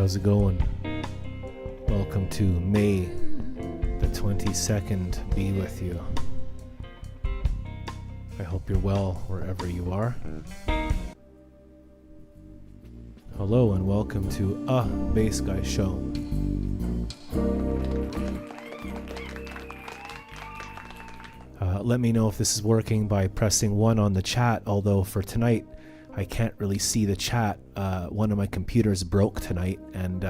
How's it going? Welcome to May the 22nd be with you. I hope you're well wherever you are. Hello and welcome to A Bass Guy Show. Let me know if this is working by pressing 1 on the chat, although for tonight I can't really see the chat. One of my computers broke tonight and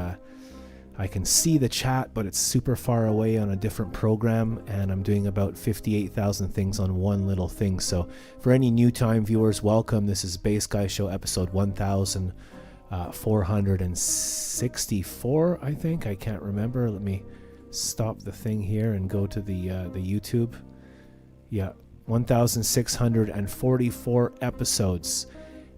I can see the chat, but it's super far away on a different program, and I'm doing about 58,000 things on one little thing. So for any new time viewers, welcome. This is Bass Guy Show episode 1464, I think. I can't remember. Let me stop the thing here and go to the YouTube. Yeah, 1,644 episodes.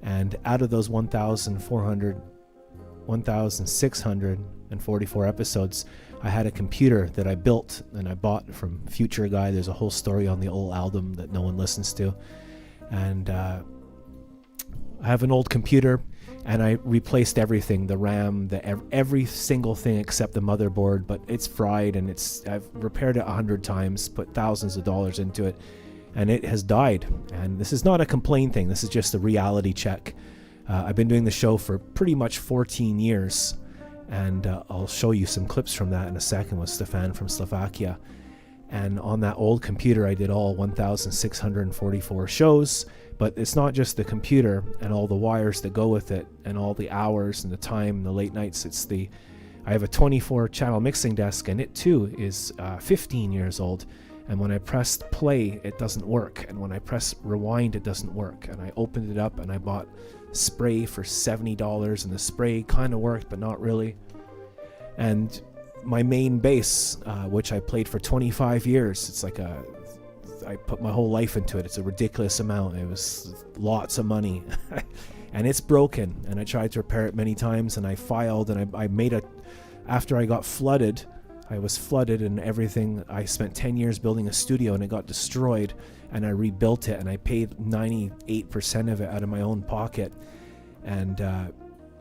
And out of those 1,644 episodes, I had a computer that I built and I bought from Future Guy. There's a whole story on the old album that no one listens to. And I have an old computer, and I replaced everything, the RAM, every single thing except the motherboard, but it's fried, and I've repaired it 100 times, put thousands of dollars into it, and it has died. And this is not a complaint thing. This is just a reality check. I've been doing the show for pretty much 14 years, and I'll show you some clips from that in a second with Stefan from Slovakia. And on that old computer, I did all 1,644 shows, but it's not just the computer and all the wires that go with it and all the hours and the time and the late nights. I have a 24 channel mixing desk, and it too is 15 years old. And when I press play, it doesn't work. And when I press rewind, it doesn't work. And I opened it up and I bought spray for $70, and the spray kind of worked, but not really. And my main bass, which I played for 25 years, it's like I put my whole life into it. It's a ridiculous amount. It was lots of money. And it's broken, and I tried to repair it many times, and I filed, and I made after I got flooded, I was flooded and everything. I spent 10 years building a studio, and it got destroyed, and I rebuilt it, and I paid 98% of it out of my own pocket. And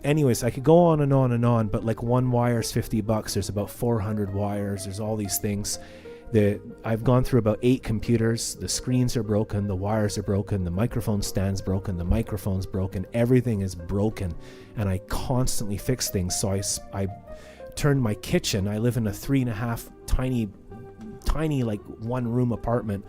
anyways, I could go on and on and on, but like one wire is $50. There's about 400 wires. There's all these things. I've gone through about 8 computers. The screens are broken, the wires are broken, the microphone stand's broken, the microphone's broken, everything is broken, and I constantly fix things. So I turned my kitchen. I live in a 3.5 tiny like 1-room apartment,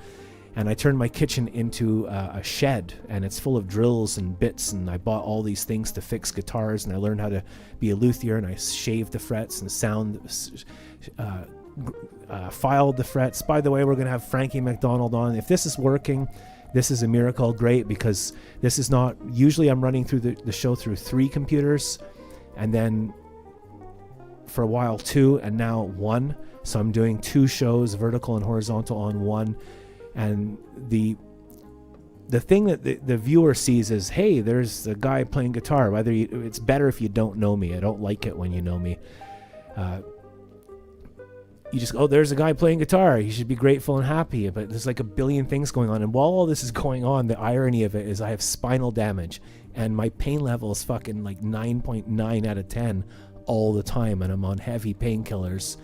and I turned my kitchen into a shed, and it's full of drills and bits, and I bought all these things to fix guitars, and I learned how to be a luthier, and I shaved the frets and filed the frets. By the way, we're going to have Frankie McDonald on. If this is working, this is a miracle. Great, because this is not, usually I'm running through the show through 3 computers, and then for a while 2, and now 1. So I'm doing 2 shows, vertical and horizontal, on 1. And the thing that the viewer sees is, hey, there's a guy playing guitar. It's better if you don't know me. I don't like it when you know me. You just, there's a guy playing guitar. He should be grateful and happy. But there's like a billion things going on. And while all this is going on, the irony of it is I have spinal damage, and my pain level is fucking like 9.9 out of 10 all the time. And I'm on heavy painkillers.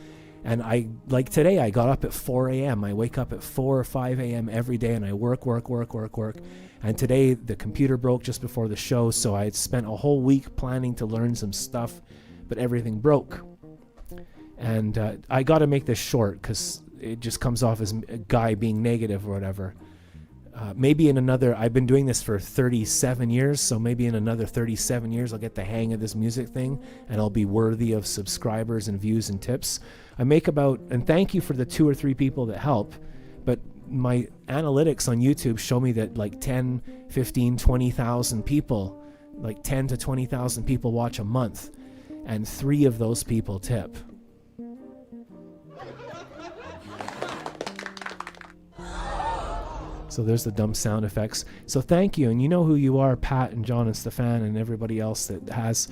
And like today, I got up at 4 a.m. I wake up at 4 or 5 a.m. every day, and I work. And today, the computer broke just before the show, so I had spent a whole week planning to learn some stuff, but everything broke. And I got to make this short, because it just comes off as a guy being negative or whatever. Maybe I've been doing this for 37 years, so maybe in another 37 years I'll get the hang of this music thing, and I'll be worthy of subscribers and views and tips. I make and thank you for the 2 or 3 people that help, but my analytics on YouTube show me that like 10, 15, 20,000 people, like 10 to 20,000 people watch a month, and 3 of those people tip. So there's the dumb sound effects. So thank you, and you know who you are, Pat and John and Stefan and everybody else that has.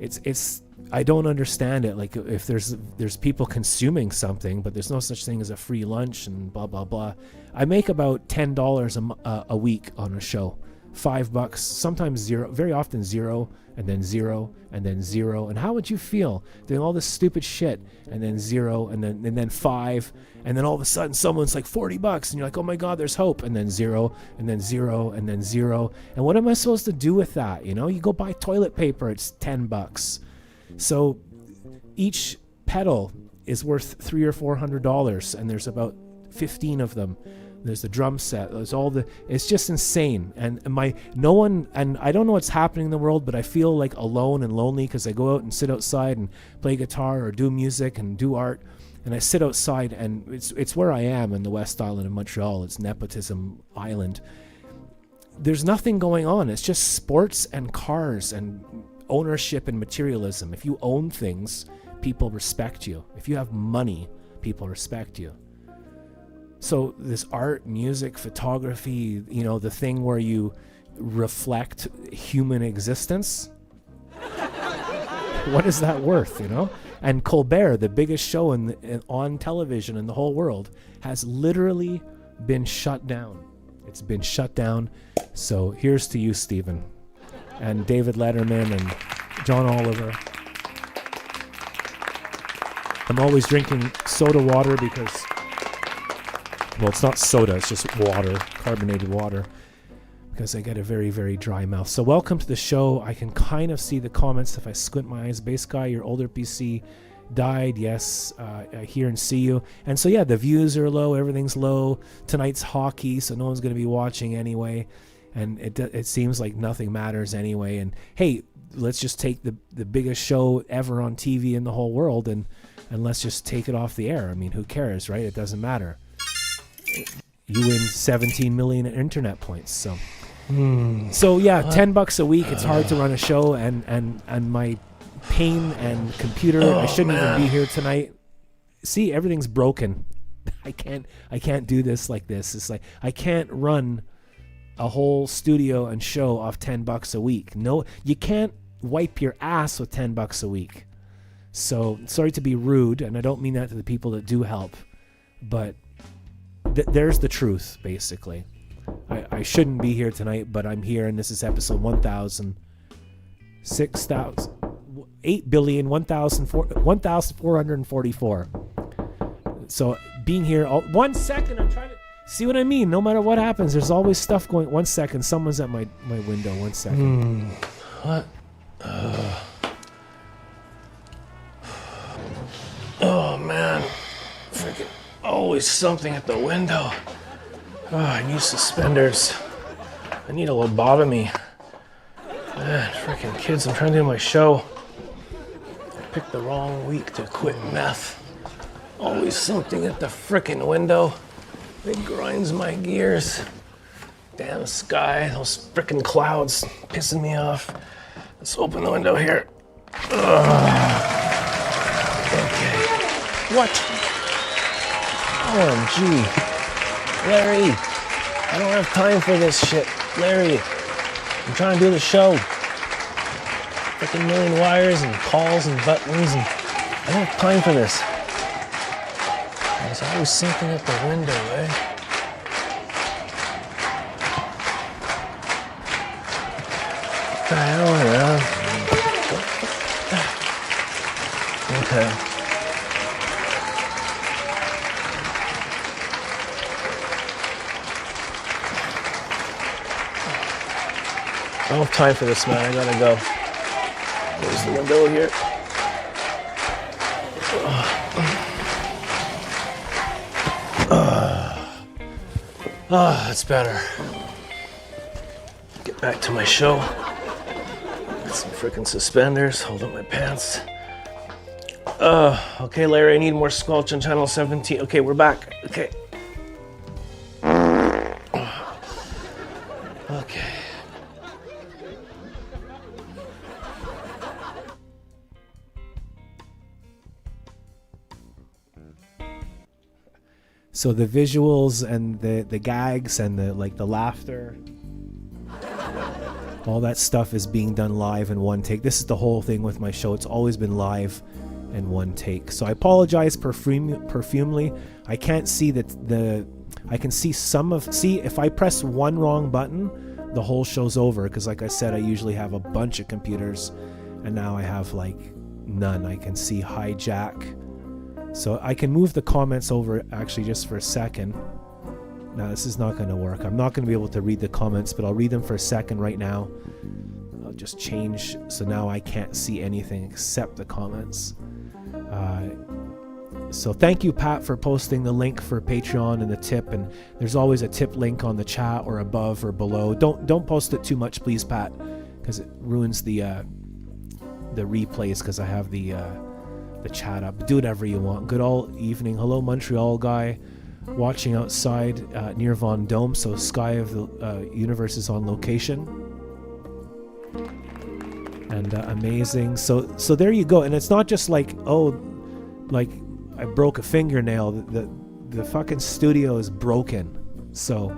It's I don't understand it. Like, if there's people consuming something, but there's no such thing as a free lunch and blah blah blah. I make about $10 a week on a show. $5, sometimes zero, very often zero, and then zero, and then zero. And how would you feel doing all this stupid shit, and then zero, and then five, and then all of a sudden someone's like $40, and you're like, oh my God, there's hope, and then zero, and then zero, and then zero. And what am I supposed to do with that? You know, you go buy toilet paper, it's $10. So each pedal is worth $300 or $400, and there's about 15 of them. There's the drum set. There's all the. It's just insane. And no one. And I don't know what's happening in the world, but I feel like alone and lonely because I go out and sit outside and play guitar or do music and do art. And I sit outside, and it's where I am in the West Island of Montreal. It's Nepotism Island. There's nothing going on. It's just sports and cars and ownership and materialism. If you own things, people respect you. If you have money, people respect you. So this art, music, photography, you know, the thing where you reflect human existence, what is that worth, you know? And Colbert, the biggest show on television in the whole world, has literally been shut down. It's been shut down. So here's to you, Stephen, and David Letterman and John Oliver. I'm always drinking soda water because... well, it's not soda, it's just water, carbonated water, because I get a very, very dry mouth. So welcome to the show. I can kind of see the comments if I squint my eyes. Bass guy, your older PC died. Yes, I hear and see you. And so, yeah, the views are low. Everything's low. Tonight's hockey, so no one's going to be watching anyway. And it seems like nothing matters anyway. And, hey, let's just take the biggest show ever on TV in the whole world and let's just take it off the air. I mean, who cares, right? It doesn't matter. You win 17 million internet points. So yeah, $10 a week. It's hard to run a show, and my pain and computer. I shouldn't even be here tonight. See, everything's broken. I can't do this like this. It's like I can't run a whole studio and show off $10 a week. No, you can't wipe your ass with $10 a week. So sorry to be rude, and I don't mean that to the people that do help, but there's the truth, basically. I shouldn't be here tonight, but I'm here, and this is episode 1444. So being here, 1 second, I'm trying to see what I mean. No matter what happens, there's always stuff going. 1 second, someone's at my window. 1 second. What? Oh man, freaking always something at the window. Oh, I need suspenders. I need a lobotomy. Man, freaking kids, I'm trying to do my show. I picked the wrong week to quit meth. Always something at the freaking window. It grinds my gears. Damn sky, those freaking clouds pissing me off. Let's open the window here. Ugh. Okay. What? OMG. Larry, I don't have time for this shit. Larry, I'm trying to do the show. Freaking million wires and calls and buttons, and I don't have time for this. There's always something at the window, eh? What the hell, man? Okay. I don't have time for this, man. I gotta go. There's the window here. That's better. Get back to my show. Get some freaking suspenders. Hold up my pants. Okay, Larry, I need more squelch on channel 17. Okay, we're back. Okay. Okay. So the visuals and the gags and the laughter, all that stuff is being done live in one take. This is the whole thing with my show. It's always been live in one take. So I apologize profusely. I can't see that I can see see if I press one wrong button the whole show's over, because like I said, I usually have a bunch of computers, and now I have like none. I can see hijack. So I can move the comments over actually just for a second. Now this is not going to work. I'm not going to be able to read the comments, but I'll read them for a second right now. I'll just change so now I can't see anything except the comments. So thank you, Pat, for posting the link for Patreon and the tip. And there's always a tip link on the chat or above or below. Don't post it too much, please, Pat, because it ruins the replays, because I have the chat up. Do whatever you want. Good all evening. Hello, Montreal guy watching outside near Vendôme. So Sky of the Universe is on location. And amazing. So there you go. And it's not just like, oh, like I broke a fingernail. The fucking studio is broken. So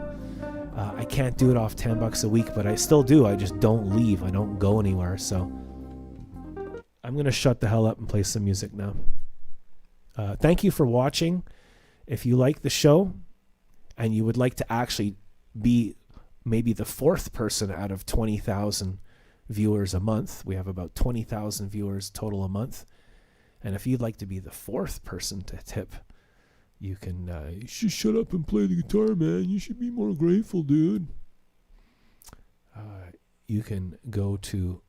I can't do it off $10 a week, but I still do. I just don't leave. I don't go anywhere. So I'm going to shut the hell up and play some music now. Thank you for watching. If you like the show and you would like to actually be maybe the fourth person out of 20,000 viewers a month, we have about 20,000 viewers total a month. And if you'd like to be the fourth person to tip, you can, you should shut up and play the guitar, man. You should be more grateful, dude. You can go to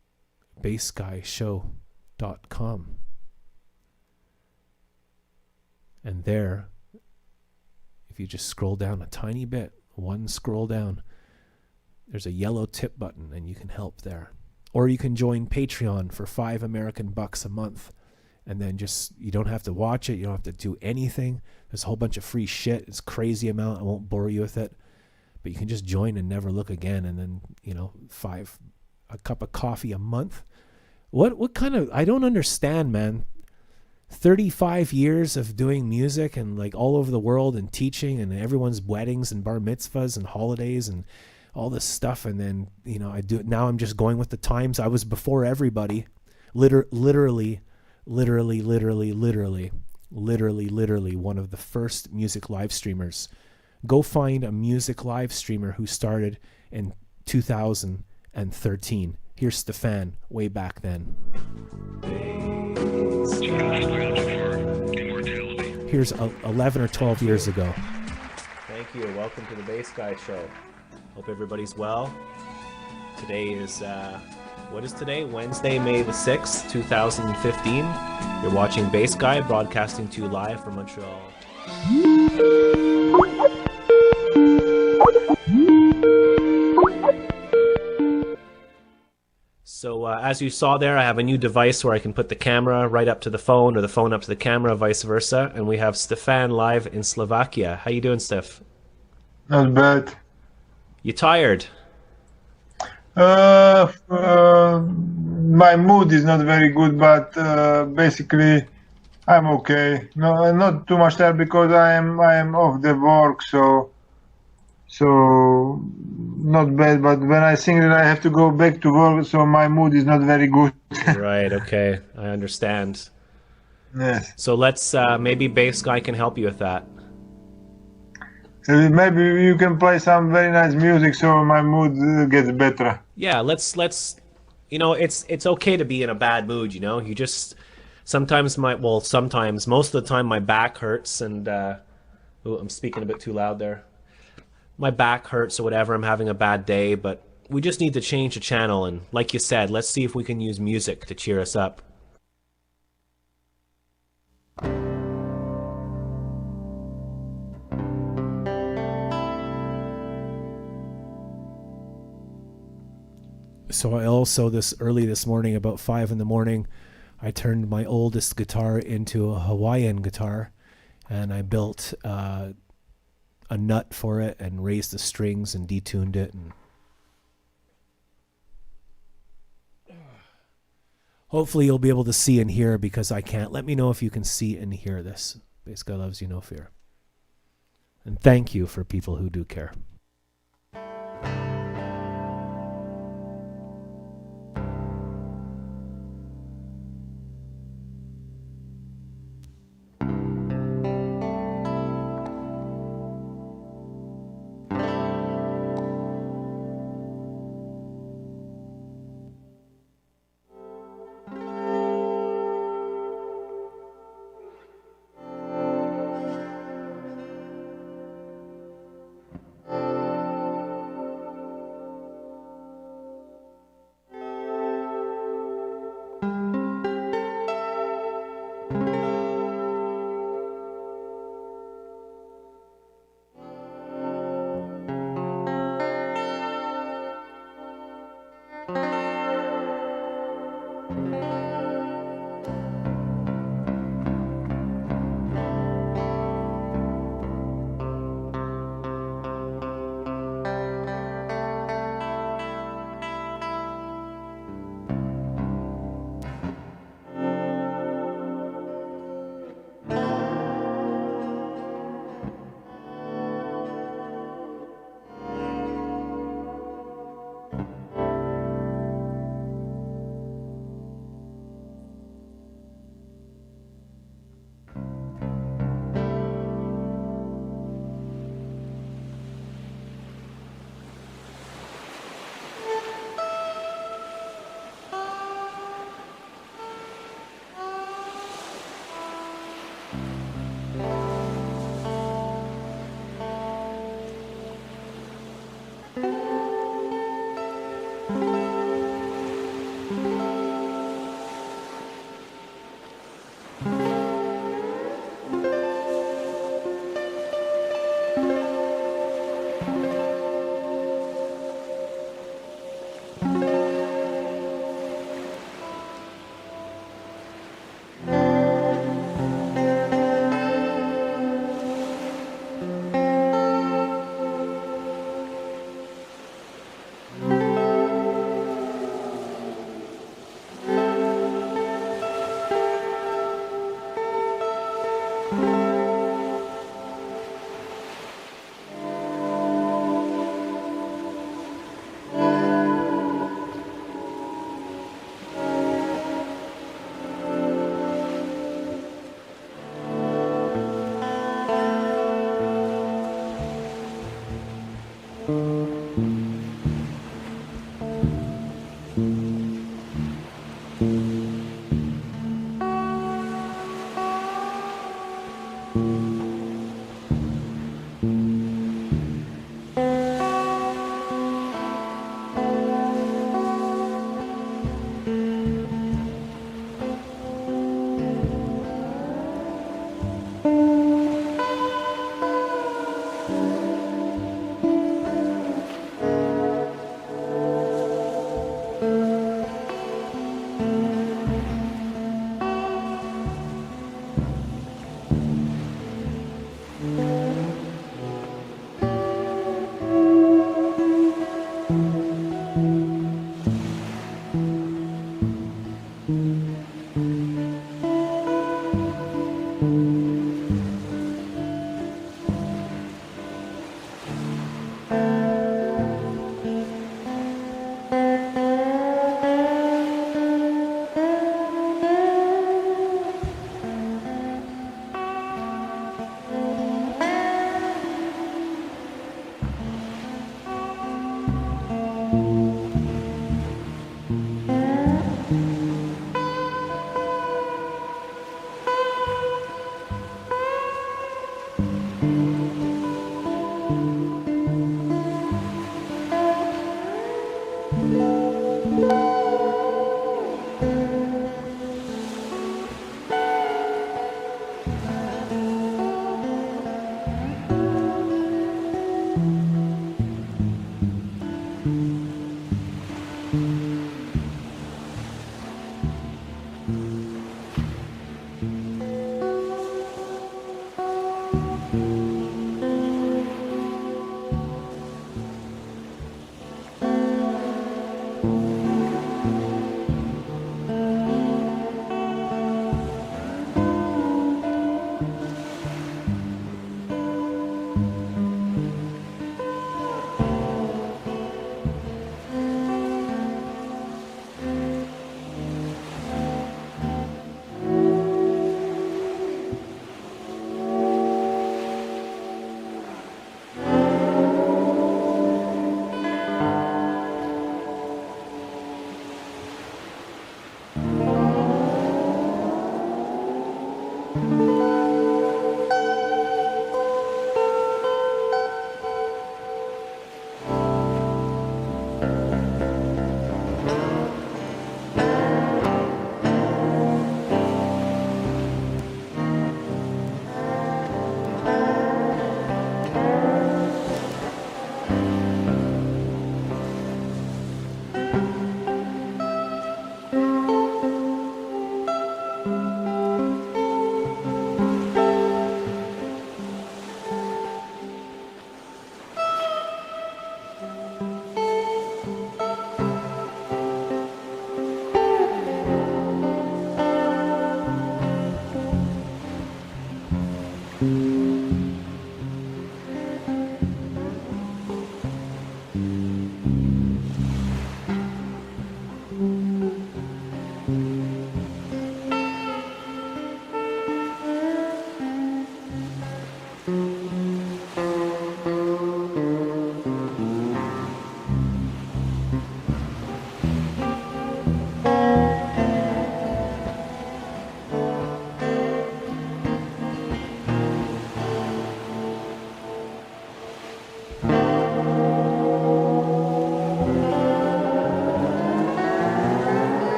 bassguyshow.com. And there, if you just scroll down a tiny bit, one scroll down, there's a yellow tip button and you can help there. Or you can join Patreon for $5 American a month. And then just, you don't have to watch it. You don't have to do anything. There's a whole bunch of free shit. It's a crazy amount. I won't bore you with it. But you can just join and never look again. And then, you know, a cup of coffee a month. What kind of, I don't understand, man. 35 years of doing music and like all over the world and teaching and everyone's weddings and bar mitzvahs and holidays and all this stuff. And then, you know, I do it now. I'm just going with the times. I was before everybody. Literally one of the first music live streamers. Go find a music live streamer who started in 2013. Here's Stefan way back then. Here's 11 or 12 years ago. Thank you. Welcome to the Bass Guy Show. Hope everybody's well. Today is what is today? Wednesday, May the 6th, 2015. You're watching Bass Guy, broadcasting to you live from Montreal. So as you saw there, I have a new device where I can put the camera right up to the phone or the phone up to the camera, vice versa. And we have Stefan live in Slovakia. How you doing, Steph? Not bad. You tired? My mood is not very good, but basically I'm okay. No, not too much tired because I am off the work, so not bad. But when I think that I have to go back to work, so my mood is not very good. Right. Okay. I understand. Yes. So let's maybe Bass Guy can help you with that. Maybe you can play some very nice music so my mood gets better. Yeah, let's you know, it's okay to be in a bad mood, you know. You just sometimes most of the time my back hurts and I'm speaking a bit too loud there. My back hurts or whatever, I'm having a bad day, but we just need to change the channel and like you said, let's see if we can use music to cheer us up. So I also early this morning, about 5 a.m, I turned my oldest guitar into a Hawaiian guitar, and I built a nut for it and raised the strings and detuned it. And hopefully you'll be able to see and hear because I can't. Let me know if you can see and hear this. Bass Guy loves you, no fear. And thank you for people who do care.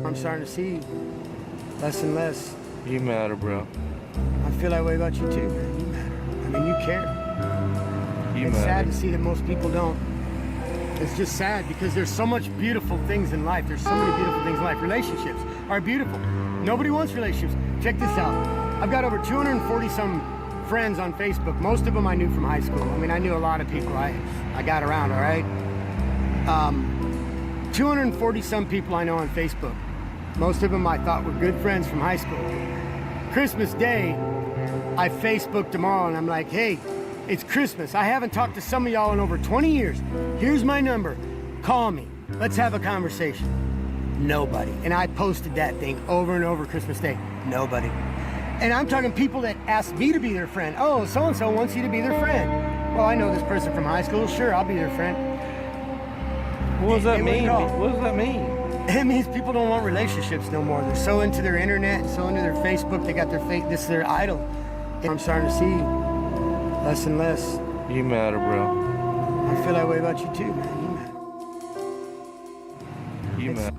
I'm starting to see less and less. You matter, bro. I feel that way about you too, man. You matter. I mean, you care. You It's matter. sad to see that most people don't. It's just sad because there's so much beautiful things in life. There's so many beautiful things in life. Relationships are beautiful. Nobody wants relationships. Check this out. I've got over 240 some friends on Facebook. Most of them I knew from high school. I mean, I knew a lot of people. I got around, all right? 240 some people I know on Facebook. Most of them I thought were good friends from high school. Christmas Day, I Facebooked them all and I'm like, hey, it's Christmas. I haven't talked to some of y'all in over 20 years. Here's my number. Call me. Let's have a conversation. Nobody. And I posted that thing over and over Christmas Day. Nobody. And I'm talking people that asked me to be their friend. Oh, so-and-so wants you to be their friend. Well, I know this person from high school. Sure, I'll be their friend. What does that They wouldn't mean? call. What does that mean? It means people don't want relationships no more. They're so into their internet, so into their Facebook, they got their this is their idol. And I'm starting to see less and less. You matter, bro. I feel that way about you too, man. You matter. You matter.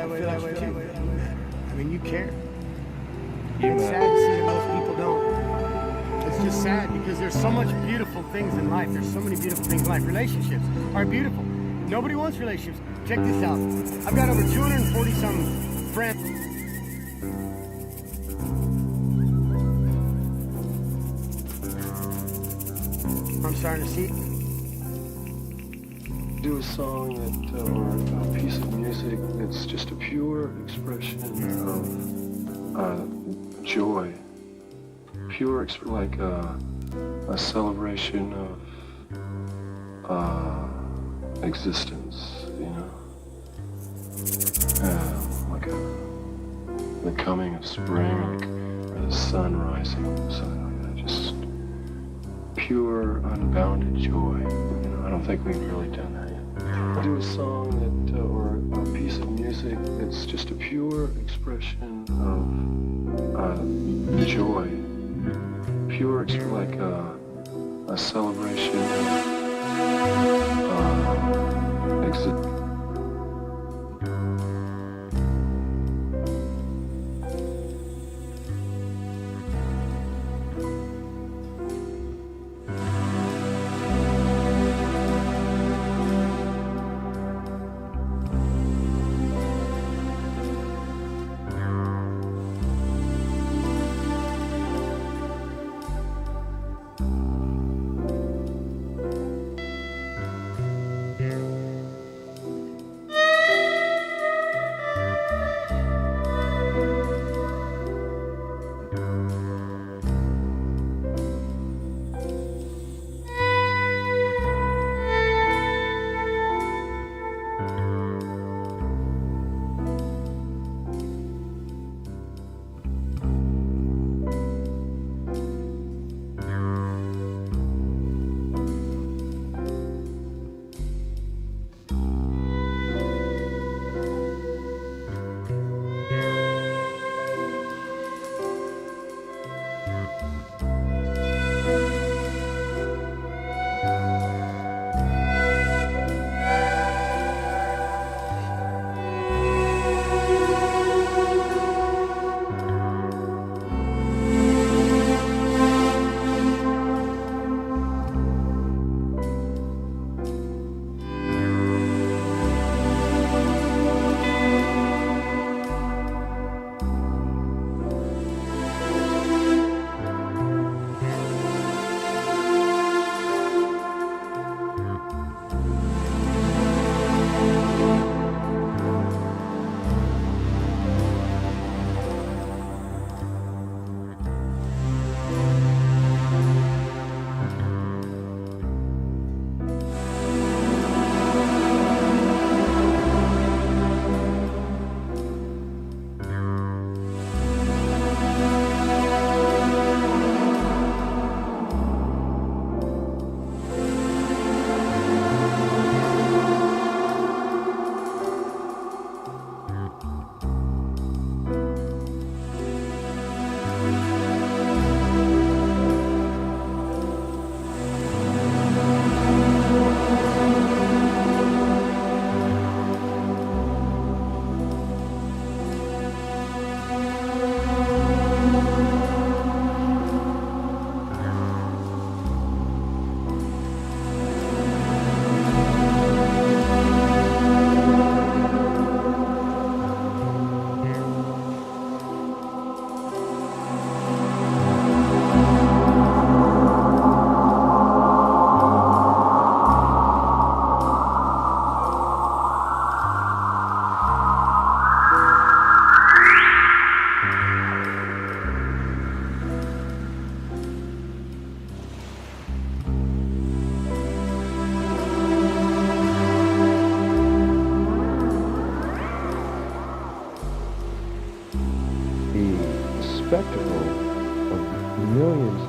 that way too. I mean, you care. It's sad to see that most people don't. It's just sad because there's so much beautiful things in life. There's so many beautiful things in life. Relationships are beautiful. Nobody wants relationships. Check this out. I've got over 240 some friends. I'm starting to see. Do a song that, or a piece of music that's just a pure expression of joy, like a celebration of existence, you know, like the coming of spring, or the sun rising, something like that. Just pure, unbounded joy. You know, I don't think we've really done that yet. Do a song that, or a piece of music that's just a pure expression of joy, like a celebration of existence. spectacle of millions.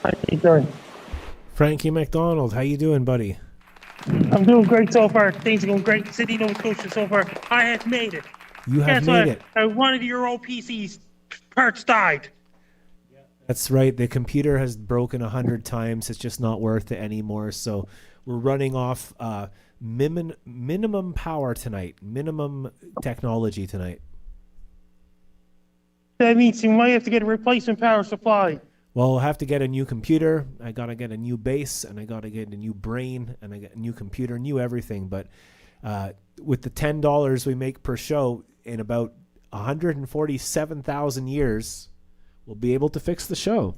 How you doing? Frankie McDonald, how you doing, buddy? I'm doing great so far. Things are going great in Sydney, Nova Scotia so far. I have made it. You have Guess made what? it. One of your old PC's parts died. That's right. The computer has broken 100 times. It's just not worth it anymore. So we're running off minimum power tonight, minimum technology tonight. That means you might have to get a replacement power supply. Well, I'll have to get a new computer. I got to get a new base, and I got to get a new brain, and I get a new computer, new everything. But with the $10 we make per show, in about 147,000 years, we'll be able to fix the show.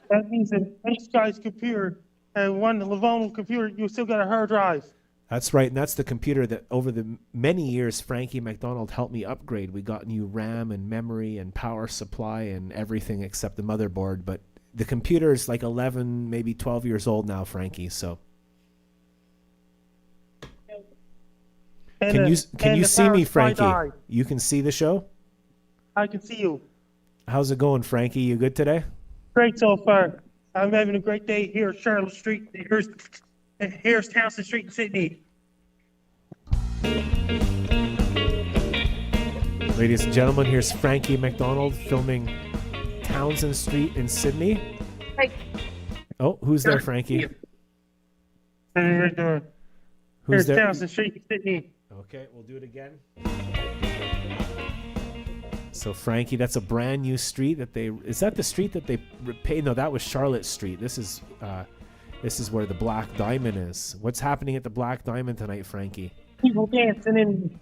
That means that each guy's computer, one Lenovo computer, you still got a hard drive. That's right, and that's the computer that over the many years Frankie McDonald helped me upgrade. We got new RAM and memory and power supply and everything except the motherboard. But the computer is like 11, maybe 12 years old now, Frankie. So can you see me, Frankie? You can see the show? I can see you. How's it going, Frankie? You good today? Great so far. I'm having a great day here at Charlotte Street. Here's Townsend Street in Sydney. Ladies and gentlemen, here's Frankie McDonald filming Townsend Street in Sydney. Hey. Oh, who's there, Frankie? Here's Who's there? Townsend Street in Sydney. Okay, we'll do it again. So Frankie, that's a brand new street that is that the street that they paid? No, that was Charlotte Street. This is where the Black Diamond is. What's happening at the Black Diamond tonight, Frankie? People dancing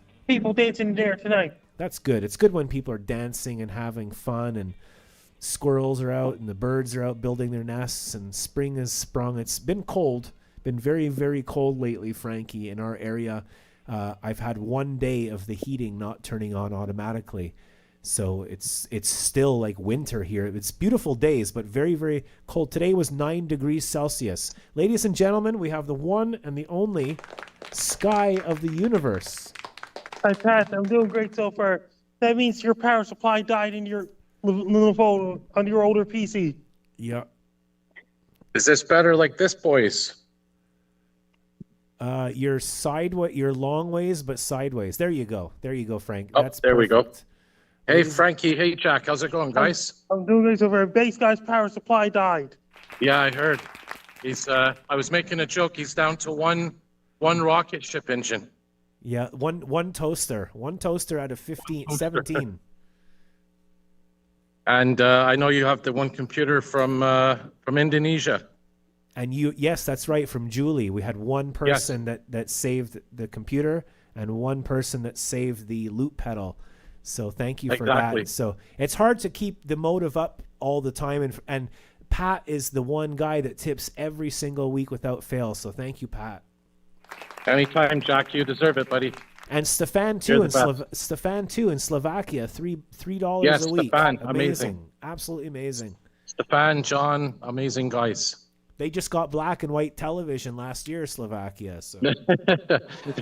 there tonight. That's good. It's good when people are dancing and having fun, and squirrels are out and the birds are out building their nests, and spring has sprung. It's been cold, been very, very cold lately, Frankie, in our area. I've had 1 day of the heating not turning on automatically. So it's still like winter here. It's beautiful days, but very, very cold. Today was 9 degrees Celsius. Ladies and gentlemen, we have the one and the only sky of the universe. Hi, Pat. I'm doing great so far. That means your power supply died in your Lenovo on your older PC. Yeah. Is this better like this, boys? You're long ways, but sideways. There you go. There you go, Frank. Oh, That's there perfect. we go. Hey, Frankie. Hey, Jack. How's it going, guys? I'm doing great so far. Base guy's power supply died. Yeah, I heard. He's. I was making a joke. He's down to one rocket ship engine. Yeah, one toaster out of 17. And I know you have the one computer from Indonesia. And yes, that's right, from Julie. We had one person that saved the computer and one person that saved the loop pedal. So thank you for that. So it's hard to keep the motive up all the time. And Pat is the one guy that tips every single week without fail. So thank you, Pat. Anytime, Jack. You deserve it, buddy. And Stefan too in Slovakia, $3 a week. Stefan, amazing. Absolutely amazing. Stefan, John, amazing guys. They just got black and white television last year, Slovakia. So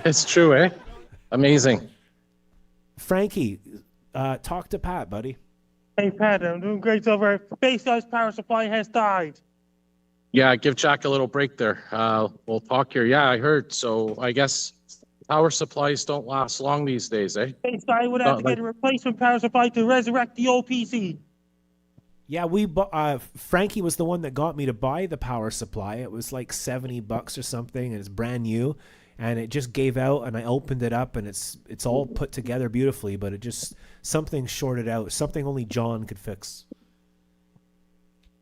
it's true, eh? Amazing. Frankie, talk to Pat, buddy. Hey, Pat, I'm doing great so far. Base guy's power supply has died. Yeah, give Jack a little break there. We'll talk here. Yeah, I heard. So I guess power supplies don't last long these days, eh? Base guy would have to get a replacement power supply to resurrect the old PC. Yeah, Frankie was the one that got me to buy the power supply. It was like $70 or something, and it's brand new, and it just gave out. And I opened it up, and it's all put together beautifully, but it just something shorted out, something only John could fix.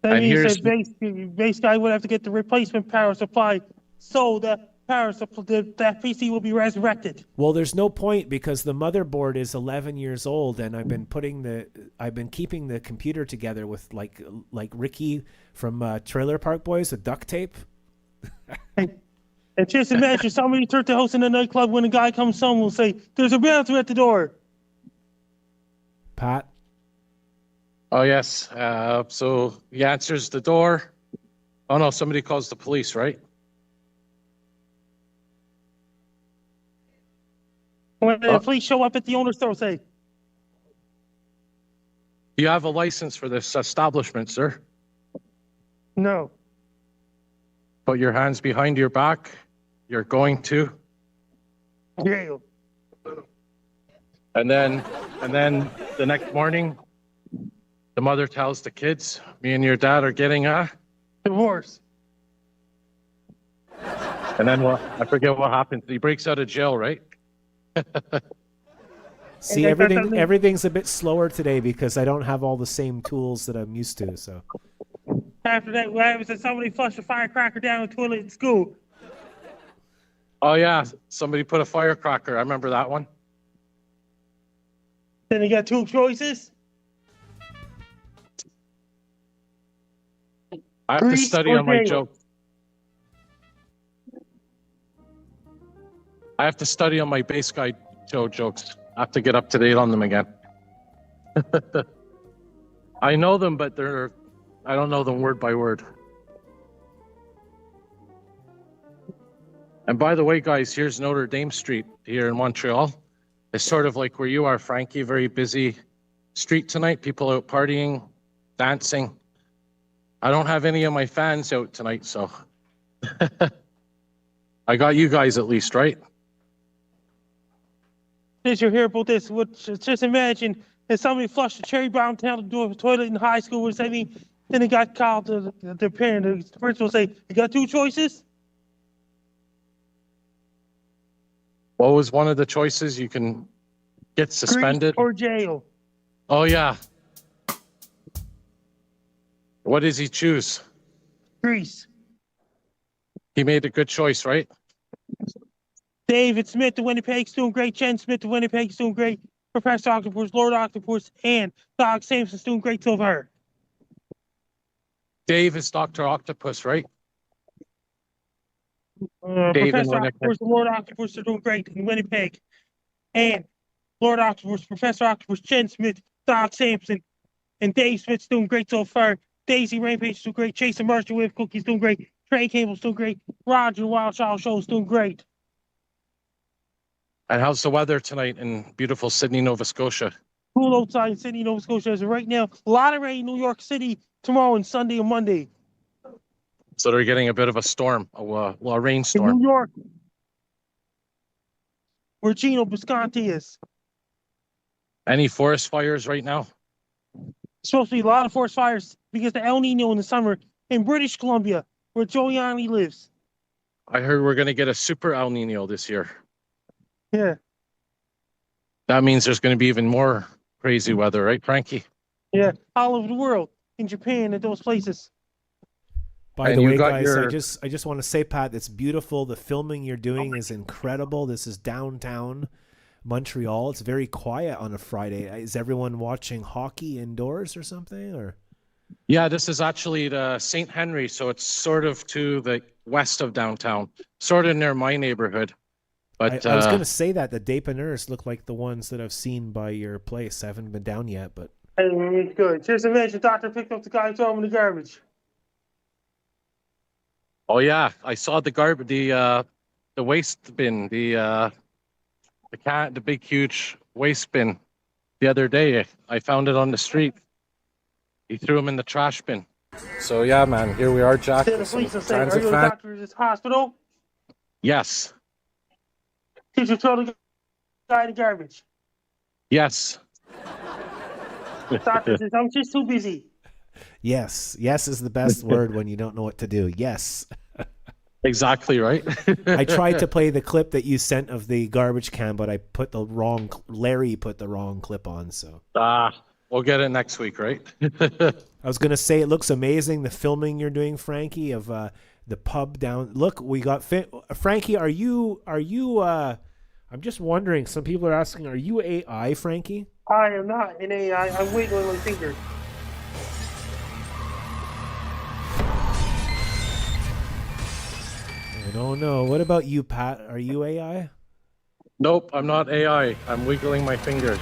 That means that base guy would have to get the replacement power supply, so that that PC will be resurrected. Well, there's no point because the motherboard is 11 years old, and I've been keeping the computer together with like Ricky from Trailer Park Boys with duct tape. And just imagine somebody turned to host in a nightclub when a guy comes home will say, "There's a bouncer at the door." Pat. Oh yes. So he answers the door. Oh no, somebody calls the police, right? When the police show up at the owner's door, say, Do you have a license for this establishment, sir? No. Put your hands behind your back. You're going to. Jail. And then the next morning, the mother tells the kids, me and your dad are getting a. Divorce. And then what? I forget what happens. He breaks out of jail, right? See, everything's a bit slower today because I don't have all the same tools that I'm used to. So After that, what happens is somebody flushed a firecracker down the toilet in school. Oh yeah, somebody put a firecracker. I remember that one. Then they got two choices. I have to Grease study or on my jail? joke. I have to study on my base guy Joe jokes. I have to get up to date on them again. I know them, but I don't know them word by word. And by the way, guys, here's Notre Dame Street here in Montreal. It's sort of like where you are, Frankie. Very busy street tonight. People out partying, dancing. I don't have any of my fans out tonight, so I got you guys at least, right? Did you hear about this? Just imagine if somebody flushed a cherry bomb down the toilet in high school. What does that mean? Then they got called to the parent. The principal say, "You got two choices." What was one of the choices? You can get suspended Grease or jail. Oh yeah. What does he choose? Grease. He made a good choice, right? David Smith, the Winnipeg's doing great. Jen Smith, the Winnipeg's doing great. Professor Octopus, Lord Octopus, and Doc Sampson's doing great so far. Dave is Dr. Octopus, right? Professor Octopus and Lord Octopus are doing great in Winnipeg. And Lord Octopus, Professor Octopus, Jen Smith, Doc Sampson, and Dave Smith's doing great so far. Daisy Rampage is doing great. Chase and Marshall Wave Cookie's doing great. Trey Cable's doing great. Roger Wild Child Show's doing great. And how's the weather tonight in beautiful Sydney, Nova Scotia? Cool outside in Sydney, Nova Scotia as of right now. A lot of rain in New York City tomorrow and Sunday and Monday. So they're getting a bit of a storm, a In rainstorm. New York, where Gino Bisconti is. Any forest fires right now? Supposed to be a lot of forest fires because the El Nino in the summer in British Columbia, where Giuliani lives. I heard we're going to get a super El Nino this year. Yeah. That means there's going to be even more crazy weather, right, Frankie? Yeah, all over the world, in Japan, and those places. By And the you way, got guys, I just want to say, Pat, it's beautiful. The filming you're doing is incredible. This is downtown Montreal. It's very quiet on a Friday. Is everyone watching hockey indoors or something? Or Yeah, this is actually the St. Henry, so it's sort of to the west of downtown, sort of near my neighborhood. But I was going to say that the Dépanneurs look like the ones that I've seen by your place. I haven't been down yet, but It's good. Just imagine the doctor picked up the guy and threw him in the garbage. oh yeah, I saw the garbage, the waste bin, the big huge waste bin the other day. I found it on the street. He threw him in the trash bin. So yeah, man, here we are, Jack. Then the police will say, "Are you a doctor at this hospital?" Yes. Did you throw the guy in the garbage? Yes. Doctor says, "I'm just too busy." yes is the best word when you don't know what to do. Yes. Exactly right. I tried to play the clip that you sent of the garbage can, but Larry put the wrong clip on. So we'll get it next week, right? I was going to say, it looks amazing. The filming you're doing, Frankie, of the pub down. Look, we got Frankie. Are you I'm just wondering, some people are asking, are you AI, Frankie? I am not an AI. I'm wiggling my finger. I don't know. What about you, Pat? Are you AI? Nope, I'm not AI. I'm wiggling my fingers.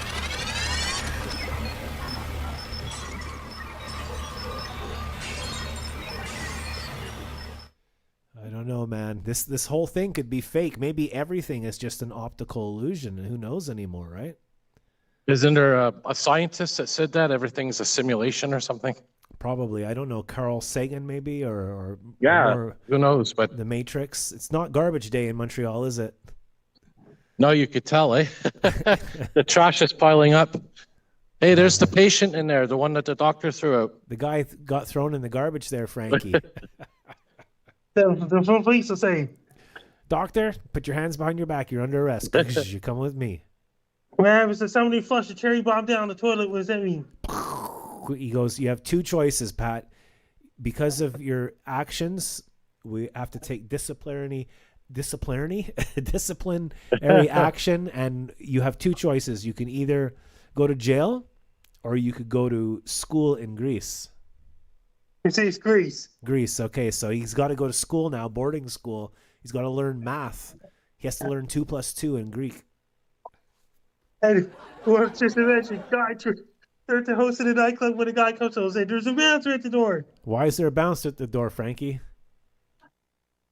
I don't know, man. This whole thing could be fake. Maybe everything is just an optical illusion, and who knows anymore, right? Isn't there a scientist that said that everything's a simulation or something? Probably. I don't know. Carl Sagan, maybe, or Yeah, or who knows? But The Matrix. It's not garbage day in Montreal, is it? no, you could tell, eh? The trash is piling up. Hey, there's the patient in there, the one that the doctor threw out. The guy got thrown in the garbage there, Frankie. The police will say, Doctor, put your hands behind your back. You're under arrest. You come with me. what happens if somebody flushed a cherry bomb down the toilet? What does that mean? He goes, you have two choices, Pat. Because of your actions, we have to take disciplinary action, and you have two choices. You can either go to jail or you could go to school in Greece. It says Greece. Greece, okay. So he's got to go to school now, boarding school. He's got to learn math. He has to learn 2 + 2 in Greek. And well, just imagine, they're at the host of the nightclub when a guy comes over and says, there's a bouncer at the door. Why is there a bouncer at the door, Frankie?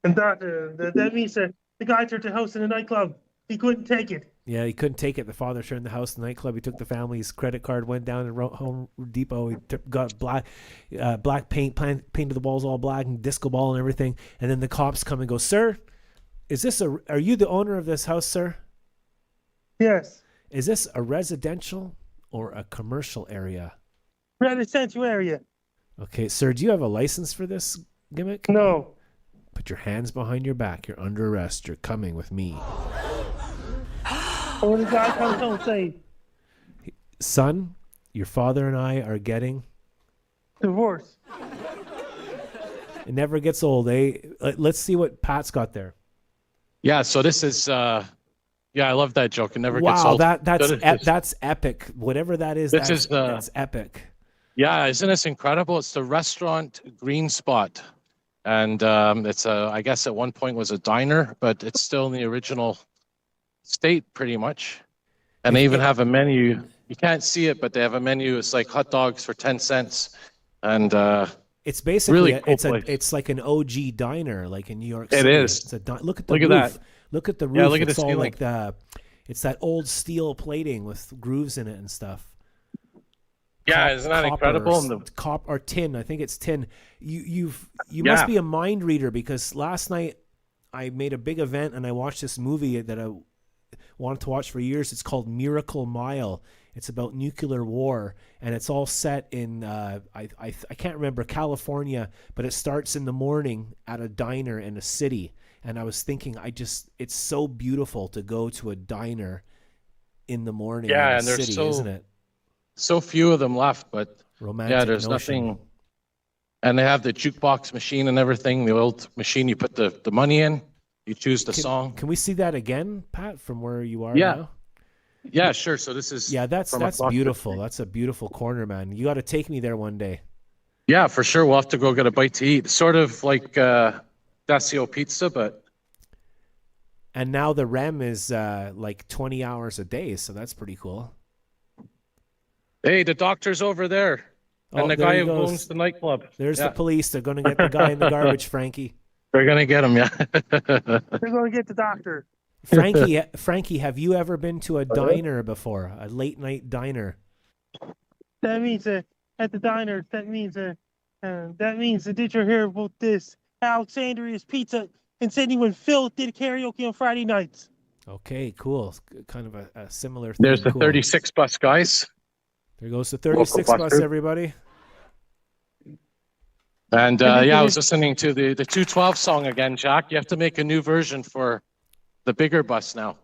And that means that the guy turned to host in the nightclub. He couldn't take it. Yeah, he couldn't take it. The father turned the house nightclub. He took the family's credit card, went down to Home Depot. He got black paint, painted the walls all black and disco ball and everything. And then the cops come and go, sir, are you the owner of this house, sir? Yes. Is this a residential or a commercial area? Residential area. Okay, sir, do you have a license for this gimmick? No. Put your hands behind your back. You're under arrest. You're coming with me. Or the guy comes home and say, Son, your father and I are getting... divorce. It never gets old, eh? Let's see what Pat's got there. Yeah, so this is yeah, I love that joke. It never gets Wow, old. that's epic. Whatever that is, that's epic. Yeah, isn't this incredible? It's the restaurant Green Spot. And it's I guess at one point was a diner, but it's still in the original state pretty much. And they even have a menu. You can't see it, but they have a menu. It's like hot dogs for 10 cents. And it's basically really it's like an OG diner, like in New York City. It is. It's look at the roof. That. Look at the roof. Yeah, look at it's the all ceiling. like it's that old steel plating with grooves in it and stuff. Yeah, isn't that incredible? Or tin. I think it's tin. You must be a mind reader, because last night I made a big event and I watched this movie that I wanted to watch for years. It's called Miracle Mile. It's about nuclear war, and it's all set in I can't remember, California, but it starts in the morning at a diner in a city. And I was thinking, it's so beautiful to go to a diner in the morning in a city, isn't it? So few of them left, but romantic there's notion. nothing. And they have the jukebox machine and everything. The old machine, you put the money in, you choose the song. Can we see that again, Pat, from where you are Yeah. now? Yeah, sure. So this is that's beautiful. That's a beautiful corner, man. You got to take me there one day. Yeah, for sure. We'll have to go get a bite to eat. Sort of like Dacio Pizza, but. And now the REM is like 20 hours a day, so that's pretty cool. Hey, the doctor's over there. And the guy who owns the nightclub. There's the police. They're going to get the guy in the garbage, Frankie. They're going to get him, yeah. They're going to get the doctor. Frankie, have you ever been to a diner before? A late night diner? That means at the diner, that means did you hear about this? Alexandria's Pizza in Sydney when Phil did karaoke on Friday nights. Okay, cool. Kind of a similar thing. There's the 36 bus, guys. There goes the 36 bus, everybody. And I was listening to the 212 song again, Jack. You have to make a new version for the bigger bus now.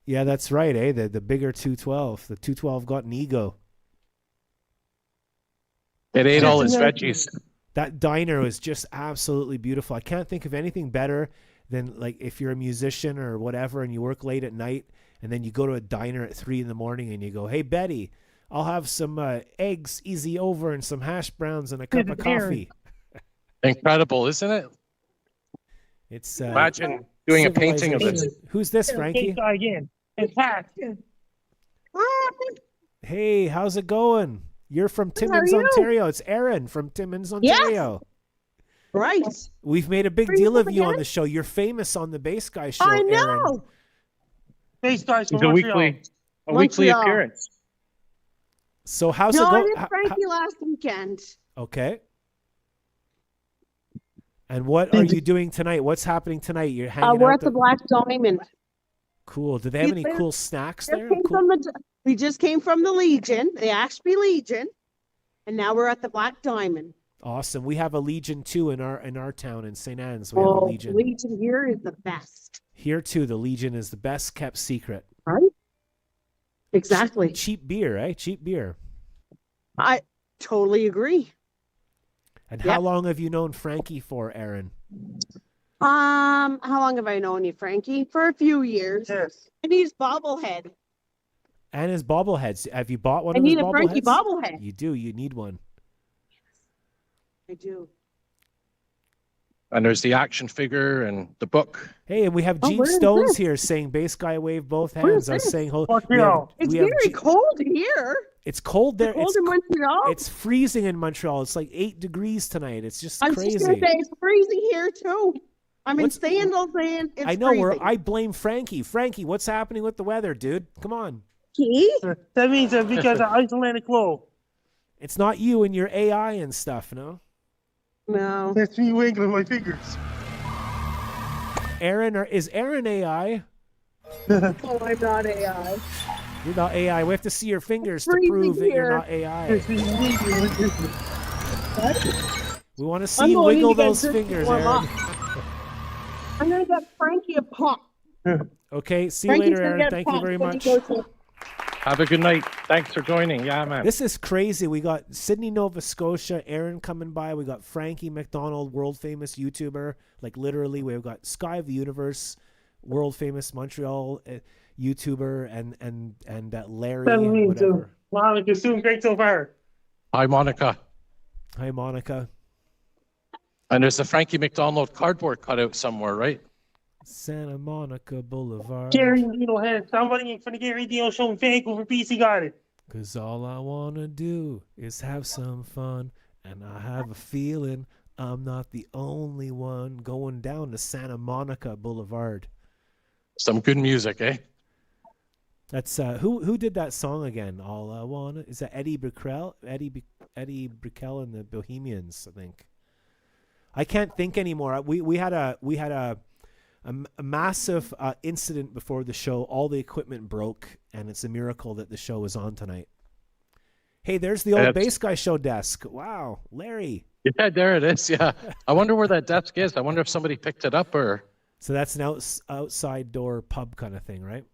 Yeah, that's right, eh? The bigger 212. The 212 got an ego. It ate all its veggies. That diner was just absolutely beautiful. I can't think of anything better than, like, if you're a musician or whatever and you work late at night and then you go to a diner at 3 a.m. and you go, hey, Betty, I'll have some eggs easy over and some hash browns and a cup of coffee. Incredible, isn't it? It's imagine doing a painting of this. Who's this, Frankie? Again. It's Pat. Hey, how's it going? You're from Timmins, Ontario. It's Aaron from Timmins, Ontario. Yes. Right. We've made a big deal of you on the show. You're famous on the Bass Guy show, I know. Aaron. Bass Guys from It's a weekly appearance. So how's No, it I go? met Frankie last weekend. Okay. And what are you doing tonight? What's happening tonight? You're hanging We're out at the Black Diamond. Cool. Do they have any cool snacks there? We just came from the Legion, the Ashby Legion, and now we're at the Black Diamond. Awesome. We have a Legion too in our town in St. Anne's. We have a Legion. Legion here is the best. Here too, the Legion is the best kept secret. Right? Exactly. Cheap beer, eh? Cheap beer. I totally agree. And how long have you known Frankie for, Aaron? How long have I known you, Frankie? For a few years. Yes. And he's bobblehead. And his bobbleheads. Have you bought one I of his need a Frankie bobblehead. You do. You need one. I do. And there's the action figure and the book. Hey, and we have Gene Stones here saying bass guy wave both hands. I was saying, it's very cold here. It's cold there. It's cold in Montreal. It's freezing in Montreal. It's like 8 degrees tonight. It's just crazy. I was just gonna say it's freezing here too. I'm in sandals and it's I know. freezing. I blame Frankie. Frankie, what's happening with the weather, dude? Come on. That means that because of Icelandic low. It's not you and your AI and stuff, no? No. That's me wiggling my fingers. Aaron, is Aaron AI? Oh, I'm not AI. You're not AI. We have to see your fingers to prove that you're not AI. We want to see you wiggle those fingers, Aaron. I'm gonna get Frankie a pop. Okay, see you later, Aaron. Thank you very much. Have a good night. Thanks for joining. Yeah, man. This is crazy. We got Sydney, Nova Scotia, Aaron coming by. We got Frankie McDonald, world famous YouTuber. Like literally, we've got Sky of the Universe, world famous Montreal YouTuber, and Larry. Whatever. Monica's doing great so far. Hi, Monica. Hi, Monica. And there's the Frankie McDonald cardboard cutout somewhere, right? Santa Monica Boulevard. Gary Dino had somebody from the Gary Dino show in Vancouver, BC got it. 'Cause all I want to do is have some fun, and I have a feeling I'm not the only one going down to Santa Monica Boulevard. Some good music, eh? That's who did that song again? All I want is that Eddie Brickell? Eddie Brickell and the Bohemians, I think. I can't think anymore. We had a massive incident before the show. All the equipment broke, and it's a miracle that the show is on tonight. Hey, there's the old bass guy show desk. Wow, Larry. Yeah, there it is. Yeah, I wonder where that desk is. I wonder if somebody picked it up or. So that's an outside door pub kind of thing, right?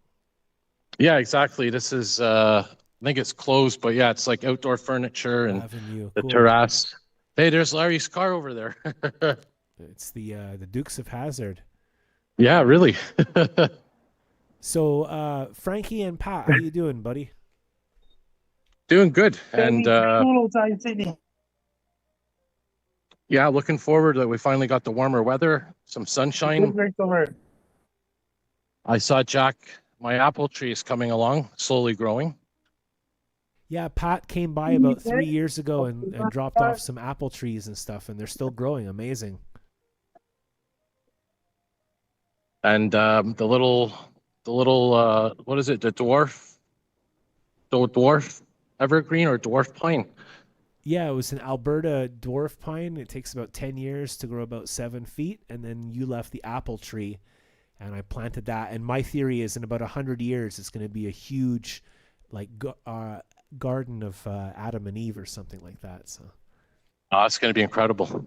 Yeah, exactly. This is. I think it's closed, but yeah, it's like outdoor furniture and the terrace. Hey, there's Larry's car over there. It's the Dukes of Hazzard. Yeah, really. So, Frankie and Pat, how you doing, buddy? Doing good. And yeah, looking forward that we finally got the warmer weather, some sunshine. I saw Jack, my apple tree is coming along, slowly growing. Yeah, Pat came by about 3 years ago and dropped off some apple trees and stuff, and they're still growing. Amazing. And the little what is it? The dwarf evergreen or dwarf pine. Yeah, it was an Alberta dwarf pine. It takes about 10 years to grow about 7 feet, and then you left the apple tree, and I planted that. And my theory is in about 100 years, it's going to be a huge, like, garden of Adam and Eve or something like that. So, it's going to be incredible.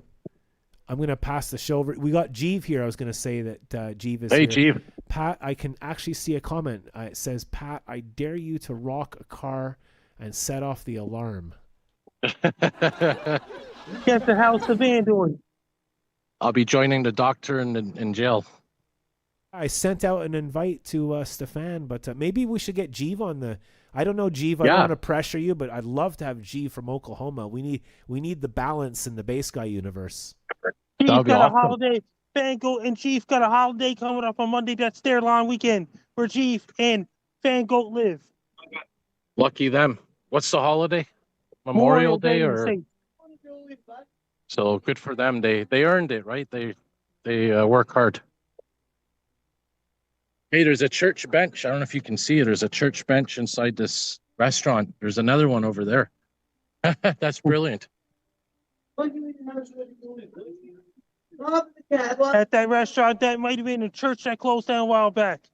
I'm going to pass the show over. We got Jeeve here. I was going to say that Jeeve is Hey, here. Jeeve. Pat, I can actually see a comment. It says, Pat, I dare you to rock a car and set off the alarm. Get the house of Andor. I'll be joining the doctor in jail. I sent out an invite to Stefan, but maybe we should get Jeeve on the... I don't know, Jeeve. I don't want to pressure you, but I'd love to have Jeeve from Oklahoma. We need the balance in the bass guy universe. Chief got a holiday. Fangoat and Chief got a holiday coming up on Monday. That's their long weekend where Chief and Fangoat live. Lucky them. What's the holiday? Memorial Day or? So good for them. They earned it, right? They work hard. Hey, there's a church bench. I don't know if you can see it. There's a church bench inside this restaurant. There's another one over there. That's brilliant. At that restaurant, that might have been a church that closed down a while back.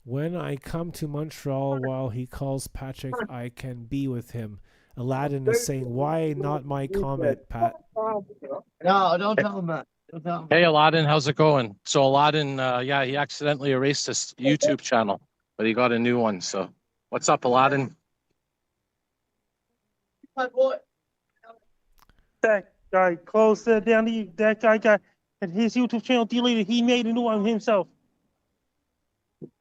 When I come to Montreal while he calls Patrick, I can be with him. Aladdin is saying, why not my comment, Pat? No, don't tell him that. Don't tell him. Hey, Aladdin, how's it going? So Aladdin, yeah, he accidentally erased his YouTube channel, but he got a new one. So what's up, Aladdin? That guy closed down that guy got and his YouTube channel deleted. He made a new one himself.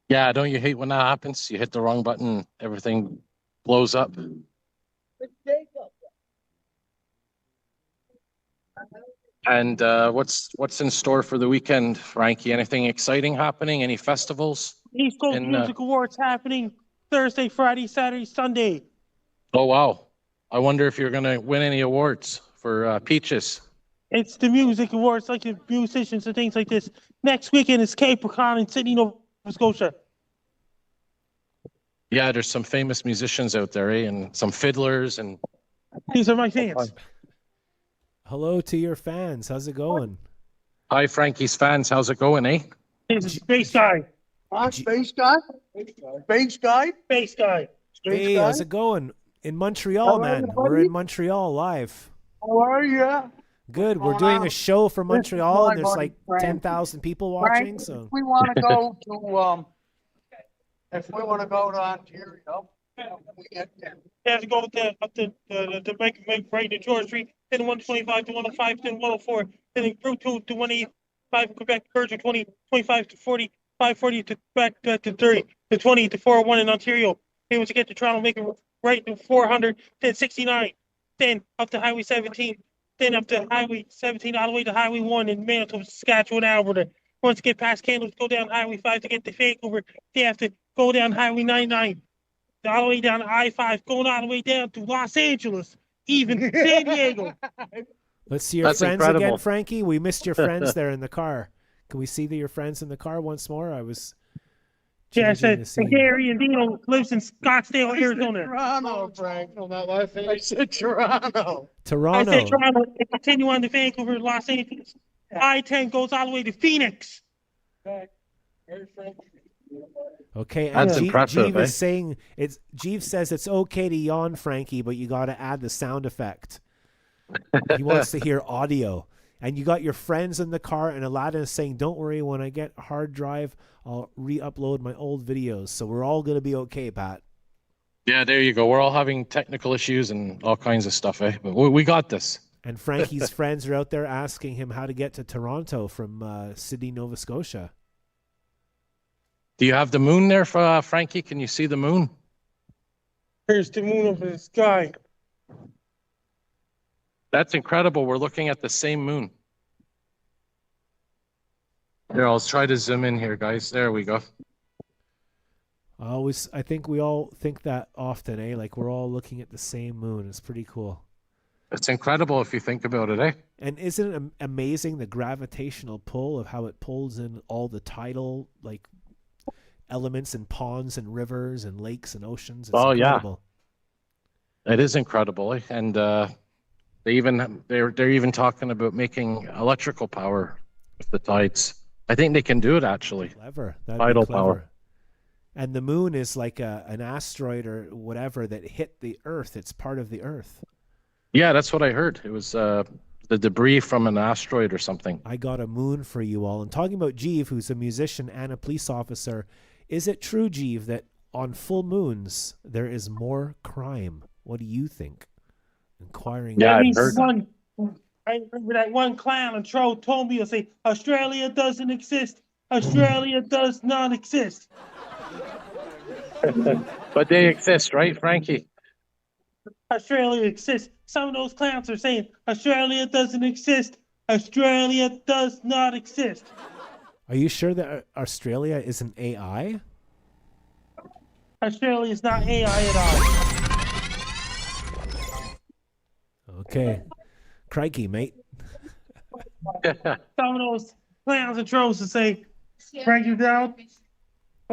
Yeah, don't you hate when that happens? You hit the wrong button, everything blows up. And what's in store for the weekend, Frankie? Anything exciting happening? Any festivals? East Coast Music Awards happening Thursday, Friday, Saturday, Sunday. Oh, wow. I wonder if you're going to win any awards for Peaches. It's the music awards, like the musicians and things like this. Next weekend is Capricorn in Sydney, Nova Scotia. Yeah, there's some famous musicians out there, eh? And some fiddlers and... These are my fans. Hello to your fans. How's it going? Hi, Frankie's fans. How's it going, eh? He's a space guy. Space guy? Space guy? Space guy. Hey, how's it going? In Montreal, man. We're in Montreal live. How are you? Good. We're doing a show for Montreal, and there's like 10,000 people watching. So if we want to go to Ontario, we get there. You have to go up to make right to George Street, then 125 to 105, then 104, then Route 2 to 185, Quebec, Virgin 20, 25 to 40, 540 to back to 30, to 20 to 401 in Ontario. Able to get to Toronto, make it right to 400, then 69, then up to Highway 17, then up to Highway 17 all the way to Highway 1 in Manitoba, Saskatchewan, Alberta. Once you get past Kamloops, go down Highway 5 to get to Vancouver. They have to go down Highway 99, all the way down to I-5, going all the way down to Los Angeles, even San Diego. let's see your That's friends incredible. again, Frankie. We missed your friends there in the car. Can we see your friends in the car once more? I was Yeah, I changing said the scene. Gary and Dino lives in Scottsdale, Arizona. Toronto, Frank. No, not life. I said Toronto. Toronto. I said Toronto. They continue on to Vancouver, Los Angeles. I-10 goes all the way to Phoenix. Okay, and That's impressive, Jeeve eh? is saying Jeeve says it's okay to yawn, Frankie, but you got to add the sound effect. He wants to hear audio. And you got your friends in the car, and Aladdin is saying, don't worry, when I get a hard drive, I'll re-upload my old videos. So we're all going to be okay, Pat. Yeah, there you go. We're all having technical issues and all kinds of stuff, eh? But we got this. And Frankie's friends are out there asking him how to get to Toronto from Sydney, Nova Scotia. Do you have the moon there, Frankie? Can you see the moon? Here's the moon over the sky. That's incredible. We're looking at the same moon. Here, I'll try to zoom in here, guys. There we go. I think we all think that often, eh? Like we're all looking at the same moon. It's pretty cool. It's incredible if you think about it, eh? And isn't it amazing the gravitational pull of how it pulls in all the tidal like elements and ponds and rivers and lakes and oceans? It's incredible. Yeah. It is incredible, eh? And they're even talking about making electrical power with the tides. I think they can do it actually. Clever. Tidal power. And the moon is like an asteroid or whatever that hit the Earth. It's part of the Earth. Yeah, that's what I heard. It was the debris from an asteroid or something. I got a moon for you all. And talking about Jeeve, who's a musician and a police officer, is it true, Jeeve, that on full moons there is more crime? What do you think? Inquiring. Yeah, I've heard. I remember that one clown and troll told me to say, Australia doesn't exist. Australia does not exist. But they exist, right, Frankie? Australia exists. Some of those clowns are saying Australia doesn't exist. Australia does not exist. Are you sure that Australia is an AI? Australia is not AI at all. Okay. Crikey, mate. Some of those clowns and trolls to say, Frankie down.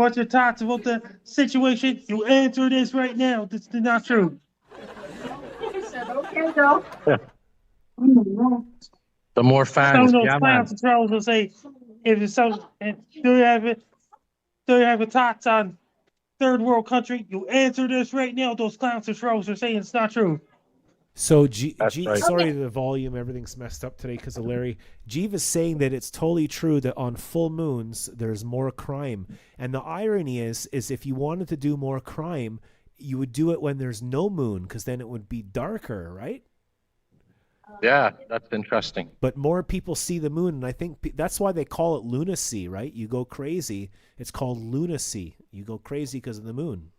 What's your thoughts about the situation? You answer this right now. This is not true. Okay, though. The more Some fans, of those yeah, man. clowns and trolls will say, if it's some, do you have it? Do you have a thoughts on third world country? You answer this right now. Those clowns and trolls are saying it's not true. So That's right. sorry, the volume, everything's messed up today because of Larry. Jeeve is saying that it's totally true that on full moons there's more crime, and the irony is if you wanted to do more crime, you would do it when there's no moon because then it would be darker, right? Yeah, that's interesting. But more people see the moon, and I think that's why they call it lunacy, right? You go crazy. It's called lunacy. You go crazy because of the moon.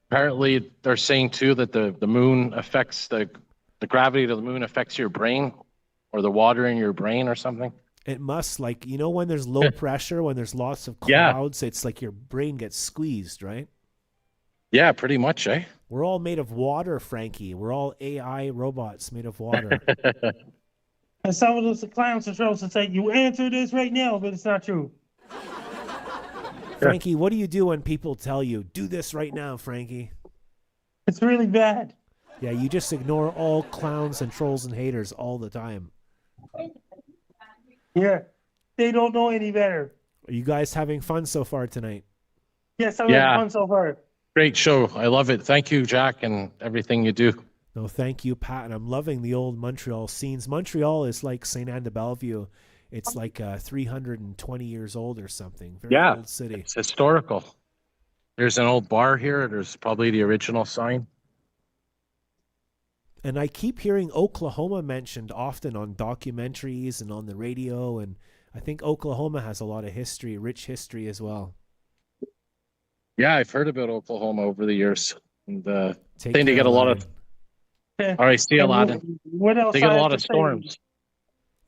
Apparently, they're saying too that the moon affects the gravity of the moon affects your brain, or the water in your brain, or something. It must, like, you know, when there's low pressure, when there's lots of Yeah. clouds, it's like your brain gets squeezed, right? Yeah, pretty much, eh? We're all made of water, Frankie. We're all AI robots made of water. And some of those clowns and trolls will say, you answer this right now, but it's not true. Frankie, what do you do when people tell you, do this right now, Frankie? It's really bad. Yeah, you just ignore all clowns and trolls and haters all the time. Yeah. They don't know any better. Are you guys having fun so far tonight? Yes, I'm Yeah. having fun so far. Great show. I love it. Thank you, Jack, and everything you do. No, thank you, Pat. And I'm loving the old Montreal scenes. Montreal is like St. Anne de Bellevue. It's like 320 years old or something. Very Yeah. old city. It's historical. There's an old bar here. There's probably the original sign. And I keep hearing Oklahoma mentioned often on documentaries and on the radio. And I think Oklahoma has a lot of history, rich history as well. Yeah, I've heard about Oklahoma over the years. And Take think they care, get a lot of. Aladdin. All right, see you, And Aladdin. What else They get I a have lot to of say? storms.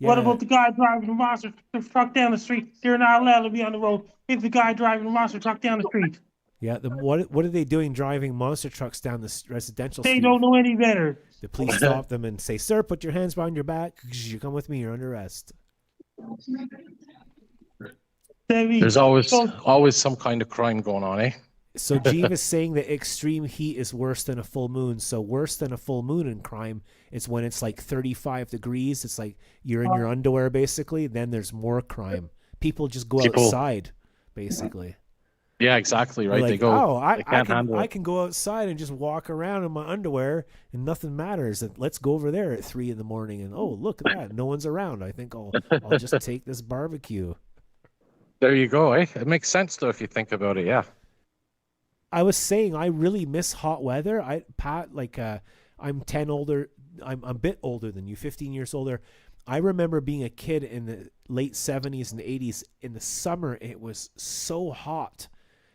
What Yeah. about the guy driving the monster truck down the street? They're not allowed to be on the road if the guy driving the monster truck down the street. Yeah, what are they doing driving monster trucks down the residential They street? don't know any better. The police stop them and say, "Sir, put your hands behind your back. You come with me. You're under arrest." There's always some kind of crime going on, eh? So Jeeve is saying that extreme heat is worse than a full moon. So worse than a full moon in crime is when it's like 35 degrees. It's like you're in your underwear, basically. Then there's more crime. People just go outside, basically. Yeah, exactly, They're right. like, They go. oh, they can't handle I it. can go outside and just walk around in my underwear and nothing matters. And let's go over there at 3 a.m. and oh, look at that, no one's around. I think I'll just take this barbecue. There you go, eh? It makes sense though if you think about it. Yeah. I was saying I really miss hot weather. Pat, like I'm a bit older than you, 15 years older. I remember being a kid in the late 70s and 80s. In the summer, it was so hot.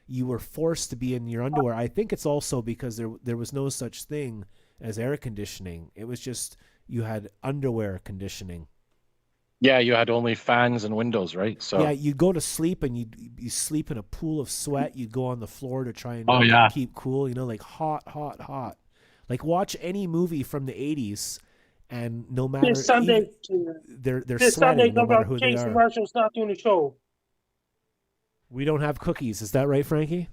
You were forced to be in your underwear. I think it's also because there was no such thing as air conditioning. It was just you had underwear conditioning. Yeah, you had only fans and windows, right? So Yeah, you'd go to sleep and you sleep in a pool of sweat. You'd go on the floor to try and keep cool, like hot, hot, hot. Like watch any movie from the 80s and no matter This Sunday, they're this sweating Sunday, no matter who they Jason are. Marshall's not doing the show. We don't have cookies. Is that right, Frankie?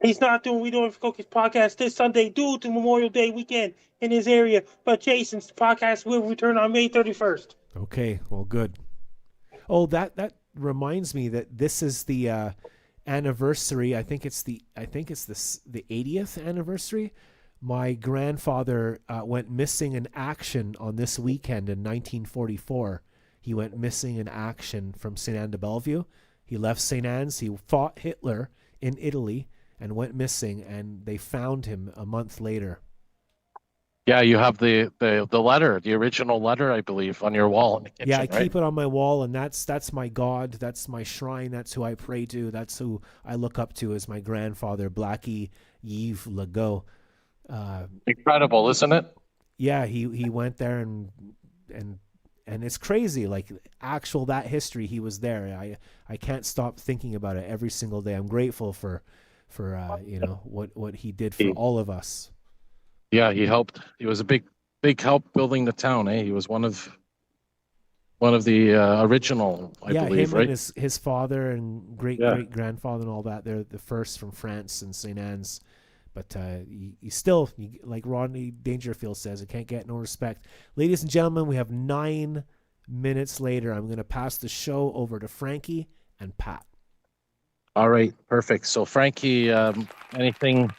He's not doing We Don't Have Cookies podcast this Sunday due to Memorial Day weekend in his area. But Jason's podcast will return on May 31st. Okay, well, good. Oh, that reminds me that this is the anniversary. I think it's the 80th anniversary. My grandfather went missing in action on this weekend in 1944. He went missing in action from St. Anne de Bellevue. He left St. Anne's. He fought Hitler in Italy and went missing, and they found him a month later. yeah, you have the letter, the original letter, I believe, on your wall in the kitchen. Yeah, I right? keep it on my wall, and that's my God. That's my shrine. That's who I pray to. That's who I look up to as my grandfather, Blackie Yves Legault. Incredible, isn't it? Yeah, he went there and it's crazy. Like that history, he was there. I can't stop thinking about it every single day. I'm grateful for what he did for all of us. Yeah, he helped. He was a big help building the town, eh? He was one of one of the original, I believe, him right? and his father and great Yeah. great grandfather and all that. They're the first from France and St. Anne's. But you still, like Rodney Dangerfield says, it can't get no respect. Ladies and gentlemen, we have 9 minutes later. I'm going to pass the show over to Frankie and Pat. All right, perfect. So Frankie, anything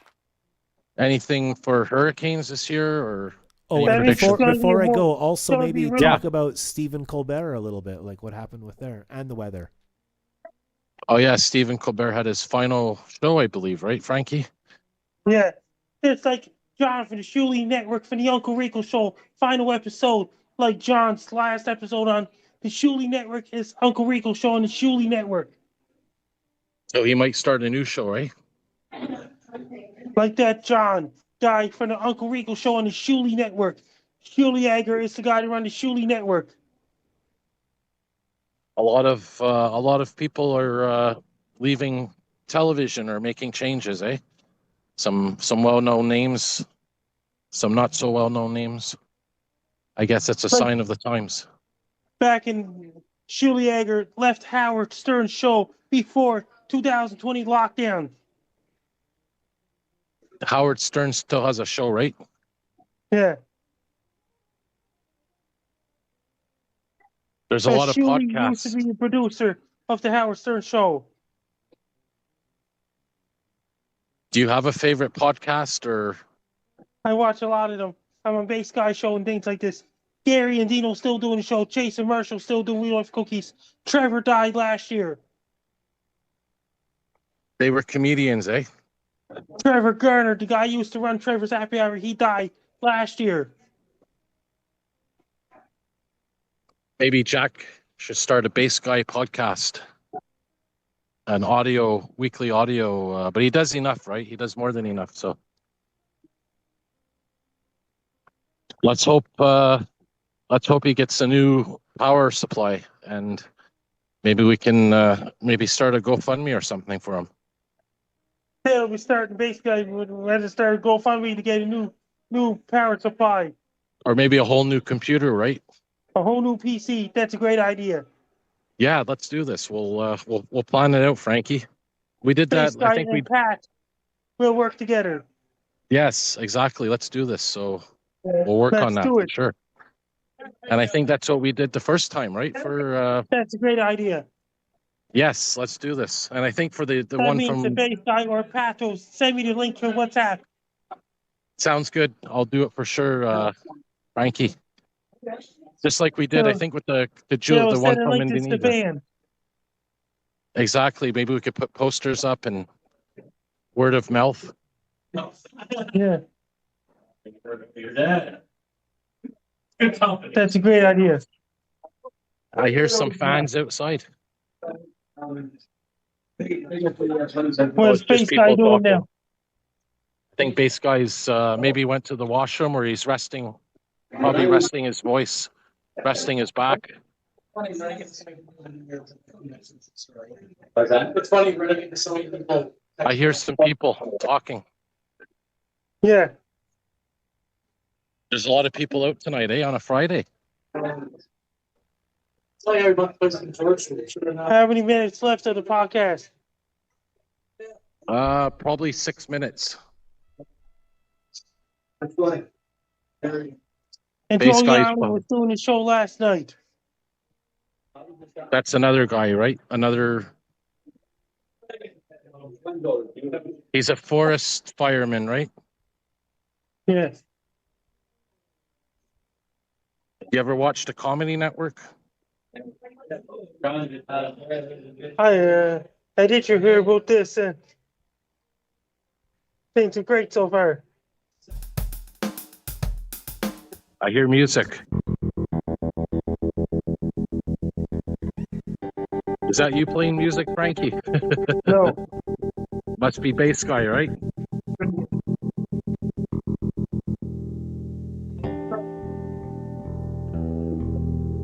for hurricanes this year, or Oh, any and predictions? before I go, also Gonna maybe be real- talk about Stephen Colbert a little bit, like what happened with there and the weather. Oh yeah, Stephen Colbert had his final show, I believe, right, Frankie? Yeah. It's like John for the Shuley Network for the Uncle Rico Show, final episode. Like John's last episode on the Shuley Network is Uncle Rico Show on the Shuley Network. So he might start a new show, right? Like that John guy from the Uncle Rico Show on the Shuley Network. Shuley Agger is the guy to run the Shuley Network. A lot of people are leaving television or making changes, eh? Some well-known names, some not so well-known names. I guess it's a sign of the times. Back in Shuley Agger left Howard Stern's show before 2020 lockdown. Howard Stern still has a show, right? Yeah. There's a lot of Shuley used podcasts. to be the producer of the Howard Stern show. Do you have a favorite podcast, or I watch a lot of them. I'm a Bass Guy show and things like this. Gary and Dino still doing the show. Chase and Marshall still doing Wheel Life Cookies. Trevor died last year. they were comedians, eh? Trevor Garner, the guy who used to run Trevor's Happy Hour, he died last year. Maybe Jack should start a Bass Guy podcast, an weekly audio. But he does enough, right? He does more than enough. So let's hope he gets a new power supply, and maybe we can maybe start a GoFundMe or something for him. Yeah, we starting Bass Guy. We had to start a GoFundMe to get a new power supply. Or maybe a whole new computer, right? A whole new PC. That's a great idea. Yeah, let's do this. We'll plan it out, Frankie. We did Bass that. Guy I think we. and Pat will work together. Yes, exactly. Let's do this. So we'll work Let's on that do for it. sure. And I think that's what we did the first time, right? For That's a great idea. yes, let's do this. And I think for the That one means the from Bass Guy or Pat will send me the link to WhatsApp. sounds good. I'll do it for sure, Frankie. Just like we did, I think with the They'll one send a from link to Indonesia. Stefan. Exactly. Maybe we could put posters up and word of mouth. Yeah. That's a great idea. I hear some fans outside. What's Bass just Guy people doing talking. now? I think Bass Guy's maybe went to the washroom, or he's resting, probably resting his voice, resting his back. It's funny, running so many people. I hear some people talking. Yeah. There's a lot of people out tonight, eh? On a Friday. It's like everybody plays in church. How many minutes left of the podcast? Probably 6 minutes. It's funny. And Bass Joe Guy's Young fun. was doing the show last night. That's another guy, right? He's a forest fireman, right? Yes. You ever watched the Comedy Network? I did you hear about this? Things are great so far. I hear music. Is that you playing music, Frankie? No. Must be Bass Guy, right?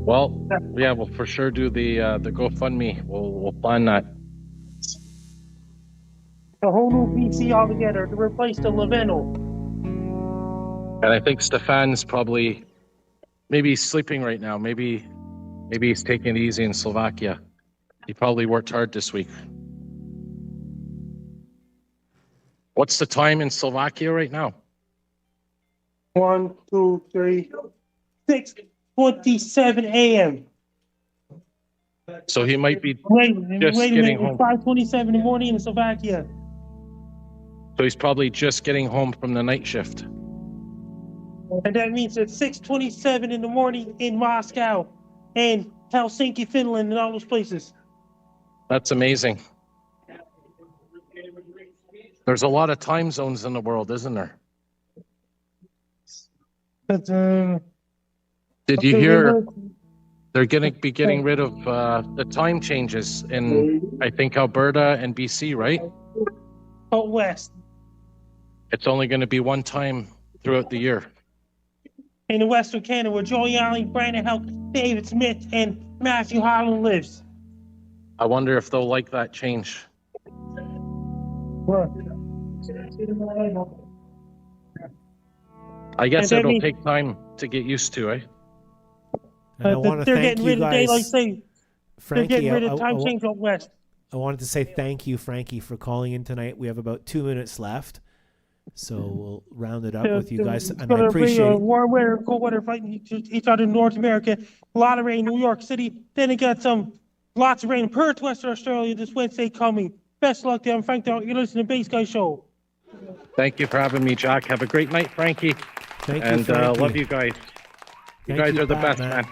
Well, yeah, we'll for sure do the GoFundMe. We'll plan that. A whole new PC altogether to replace the Laveno. And I think Stefan's probably maybe sleeping right now. Maybe Maybe he's taking it easy in Slovakia. He probably worked hard this week. What's the time in Slovakia right now? 1, 2, 3, 6:27 a.m. So he might be Wait just a getting minute. home. It's 5:27 in the morning in Slovakia. So he's probably just getting home from the night shift. And that means it's 6:27 in the morning in Moscow and Helsinki, Finland, and all those places. That's amazing. There's a lot of time zones in the world, isn't there? But, Did you hear they're going to be getting rid of the time changes in, I think, Alberta and BC, right? out west It's only going to be one time throughout the year. in the Western Canada where Joey Allen, Brandon Helk, David Smith, and Matthew Holland lives. I wonder if they'll like that change. I guess And that it'll means- take time to get used to, eh? And I want to they're thank getting you rid of daylight guys. saving. They're Frankie, getting rid of I time change out west. wanted to say thank you, Frankie, for calling in tonight. We have about 2 minutes left, so we'll round it up with you guys. It's And I gonna appreciate be warm weather, cold weather fighting each other in North America. A lot of rain in New York City. Then it got lots of rain in Perth, Western Australia this Wednesday coming. Best of luck to you. I'm Frank Dowd. You're listening to Bass Guy Show. Thank you for having me, Jack. Have a great night, Frankie. Thank you, And Frankie. love you guys. You Thank guys you, are the Pat, best, man. man.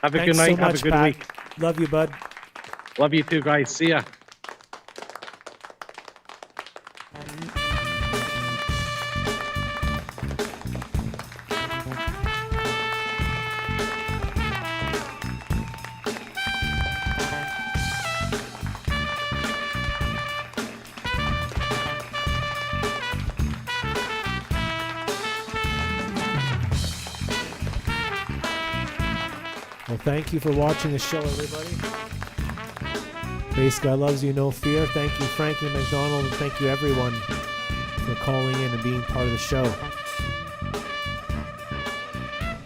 Have a Thanks good night. so Have much, a good Pat. week. Love you, bud. Love you too, guys. See ya. Well, thank you for watching the show, everybody. Bass Guy loves you, no fear. Thank you, Frankie McDonald, and thank you, everyone, for calling in and being part of the show.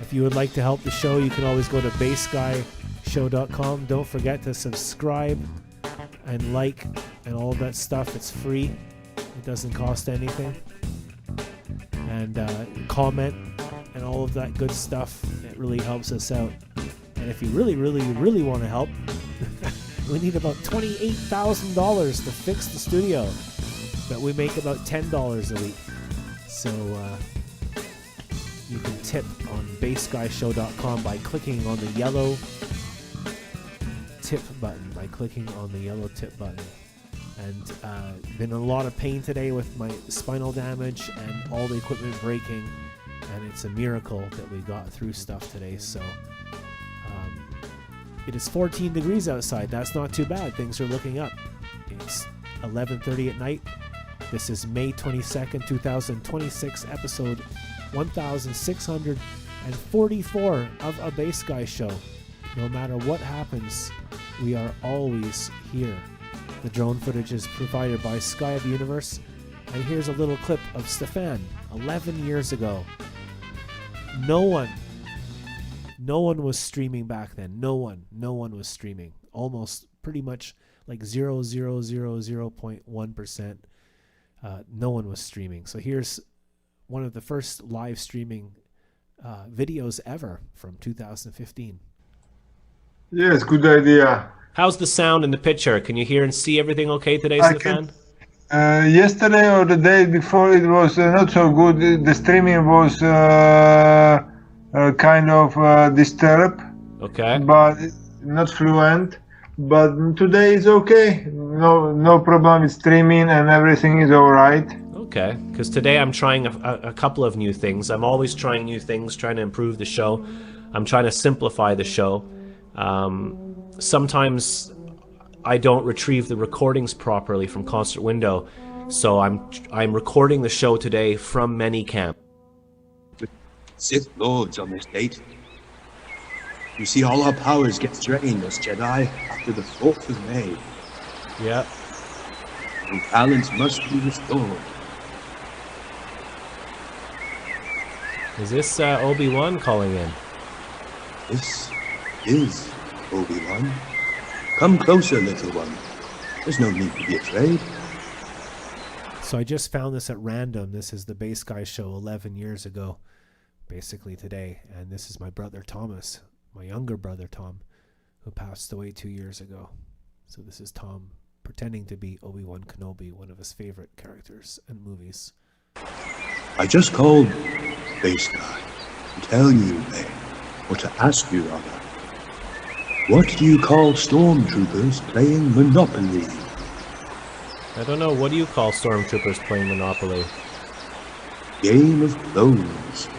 If you would like to help the show, you can always go to bassguyshow.com. Don't forget to subscribe and like and all of that stuff. It's free. It doesn't cost anything. And comment and all of that good stuff. It really helps us out. And if you really, really, really want to help, we need about $28,000 to fix the studio. But we make about $10 a week. So you can tip on bassguyshow.com by clicking on the yellow tip button. And been in a lot of pain today with my spinal damage and all the equipment breaking. And it's a miracle that we got through stuff today. So it is 14 degrees outside. That's not too bad. Things are looking up. It's 11:30 at night. This is May 22nd, 2026, episode 1644 of A Bass Guy Show. No matter what happens, we are always here. The drone footage is provided by Sky of the Universe. And here's a little clip of Stefan 11 years ago. No one was streaming back then. No one was streaming. Almost pretty much like 0.1%. No one was streaming. So here's one of the first live streaming videos ever from 2015. Yes, good idea. How's the sound in the picture? Can you hear and see everything okay today, Stefan? Yesterday or the day before it was not so good. The streaming was kind of disturbed. Okay. But not fluent. But today is okay. No problem with streaming and everything is all right. Okay, because today I'm trying a couple of new things. I'm always trying new things, trying to improve the show. I'm trying to simplify the show. Sometimes I don't retrieve the recordings properly from Concert Window, so I'm recording the show today from Manycam. Sith Lords on this date. You see, all our powers get drained as Jedi after the 4th of May. Yeah. And balance must be restored. Is this Obi-Wan calling in? This is Obi-Wan. Come closer, little one. There's no need to be afraid. So I just found this at random. This is the Base Guy show 11 years ago, basically today. And this is my brother Thomas, my younger brother Tom, who passed away 2 years ago. So this is Tom pretending to be Obi-Wan Kenobi, one of his favorite characters and movies. I just called Base Guy to tell you, or to ask you rather, what do you call stormtroopers playing Monopoly? I don't know, what do you call stormtroopers playing Monopoly? Game of Thrones.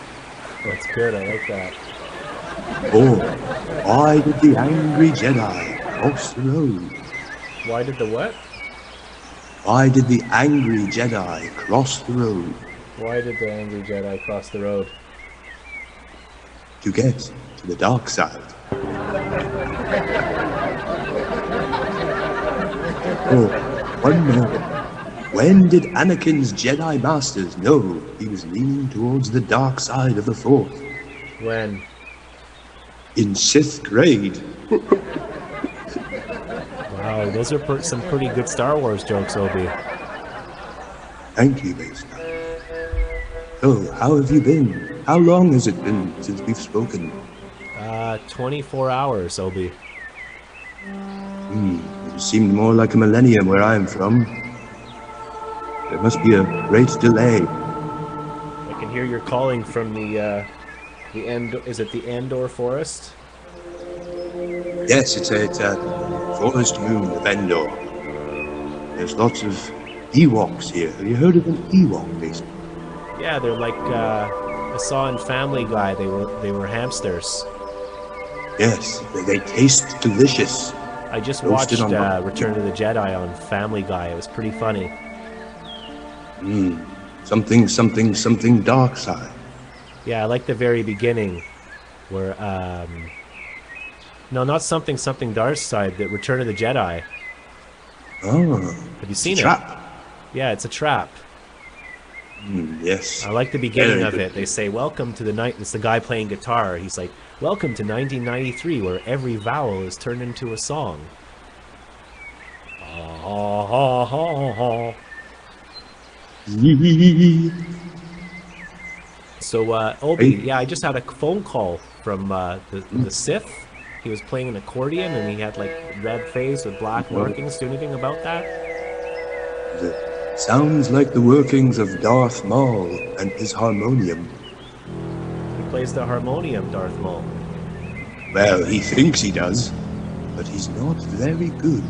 That's good, I like that. Or why did the angry Jedi cross the road? Why did the what? Why did the angry Jedi cross the road? Why did the angry Jedi cross the road? To get to the dark side. Oh, one more. When did Anakin's Jedi Masters know he was leaning towards the dark side of the Force? When? In 6th grade. Wow, those are some pretty good Star Wars jokes, Obi. Thank you, Base Guy. So, how have you been? How long has it been since we've spoken? 24 hours, Obi. It seemed more like a millennium where I am from. There must be a great delay. I can hear you're calling from the end. Is it the Andor forest? Yes, it's a forest moon of Endor. There's lots of Ewoks here. Have you heard of an Ewok, basically? Yeah, they're like I saw in Family Guy. They were hamsters. Yes, they taste delicious. I just Roasted watched on Return of the Jedi on Family Guy. It was pretty funny. Something dark side. Yeah, I like the very beginning, where no, not something dark side. The Return of the Jedi. Oh, have you seen it? Trap. Yeah, it's a trap. Yes. I like the beginning Very of good. it. They say, "Welcome to the night." It's the guy playing guitar. He's like, "Welcome to 1993, where every vowel is turned into a song." So, Obi, yeah, I just had a phone call from the Sith. He was playing an accordion, and he had like red face with black markings. Do anything about that? Sounds like the workings of Darth Maul and his harmonium. He plays the harmonium, Darth Maul. Well, he thinks he does, but he's not very good.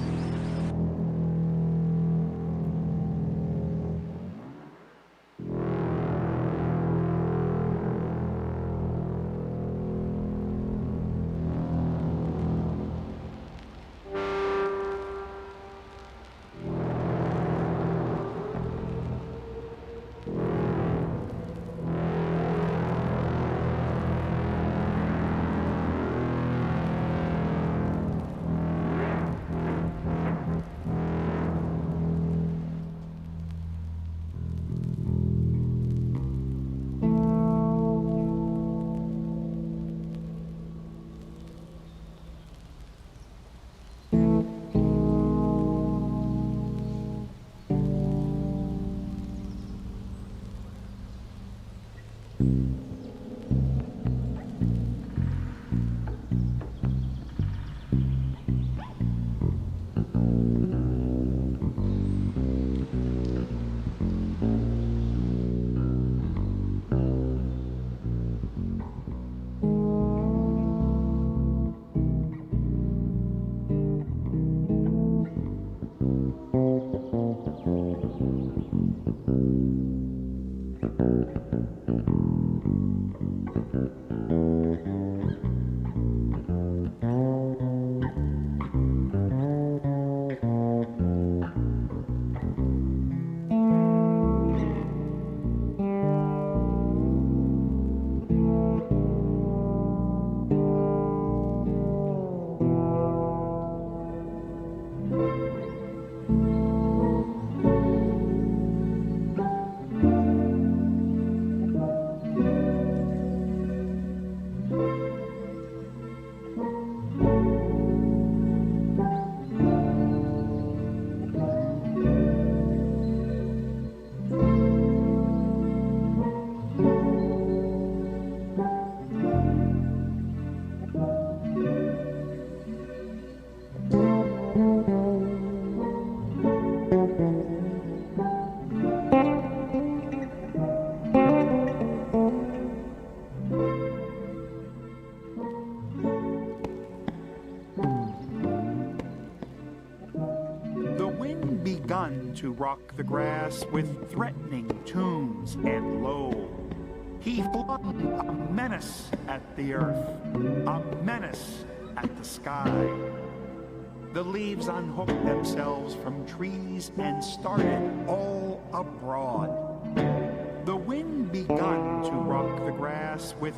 to rock the grass with threatening tunes and low. He flung a menace at the earth, a menace at the sky. The leaves unhooked themselves from trees and started all abroad. The wind begun to rock the grass with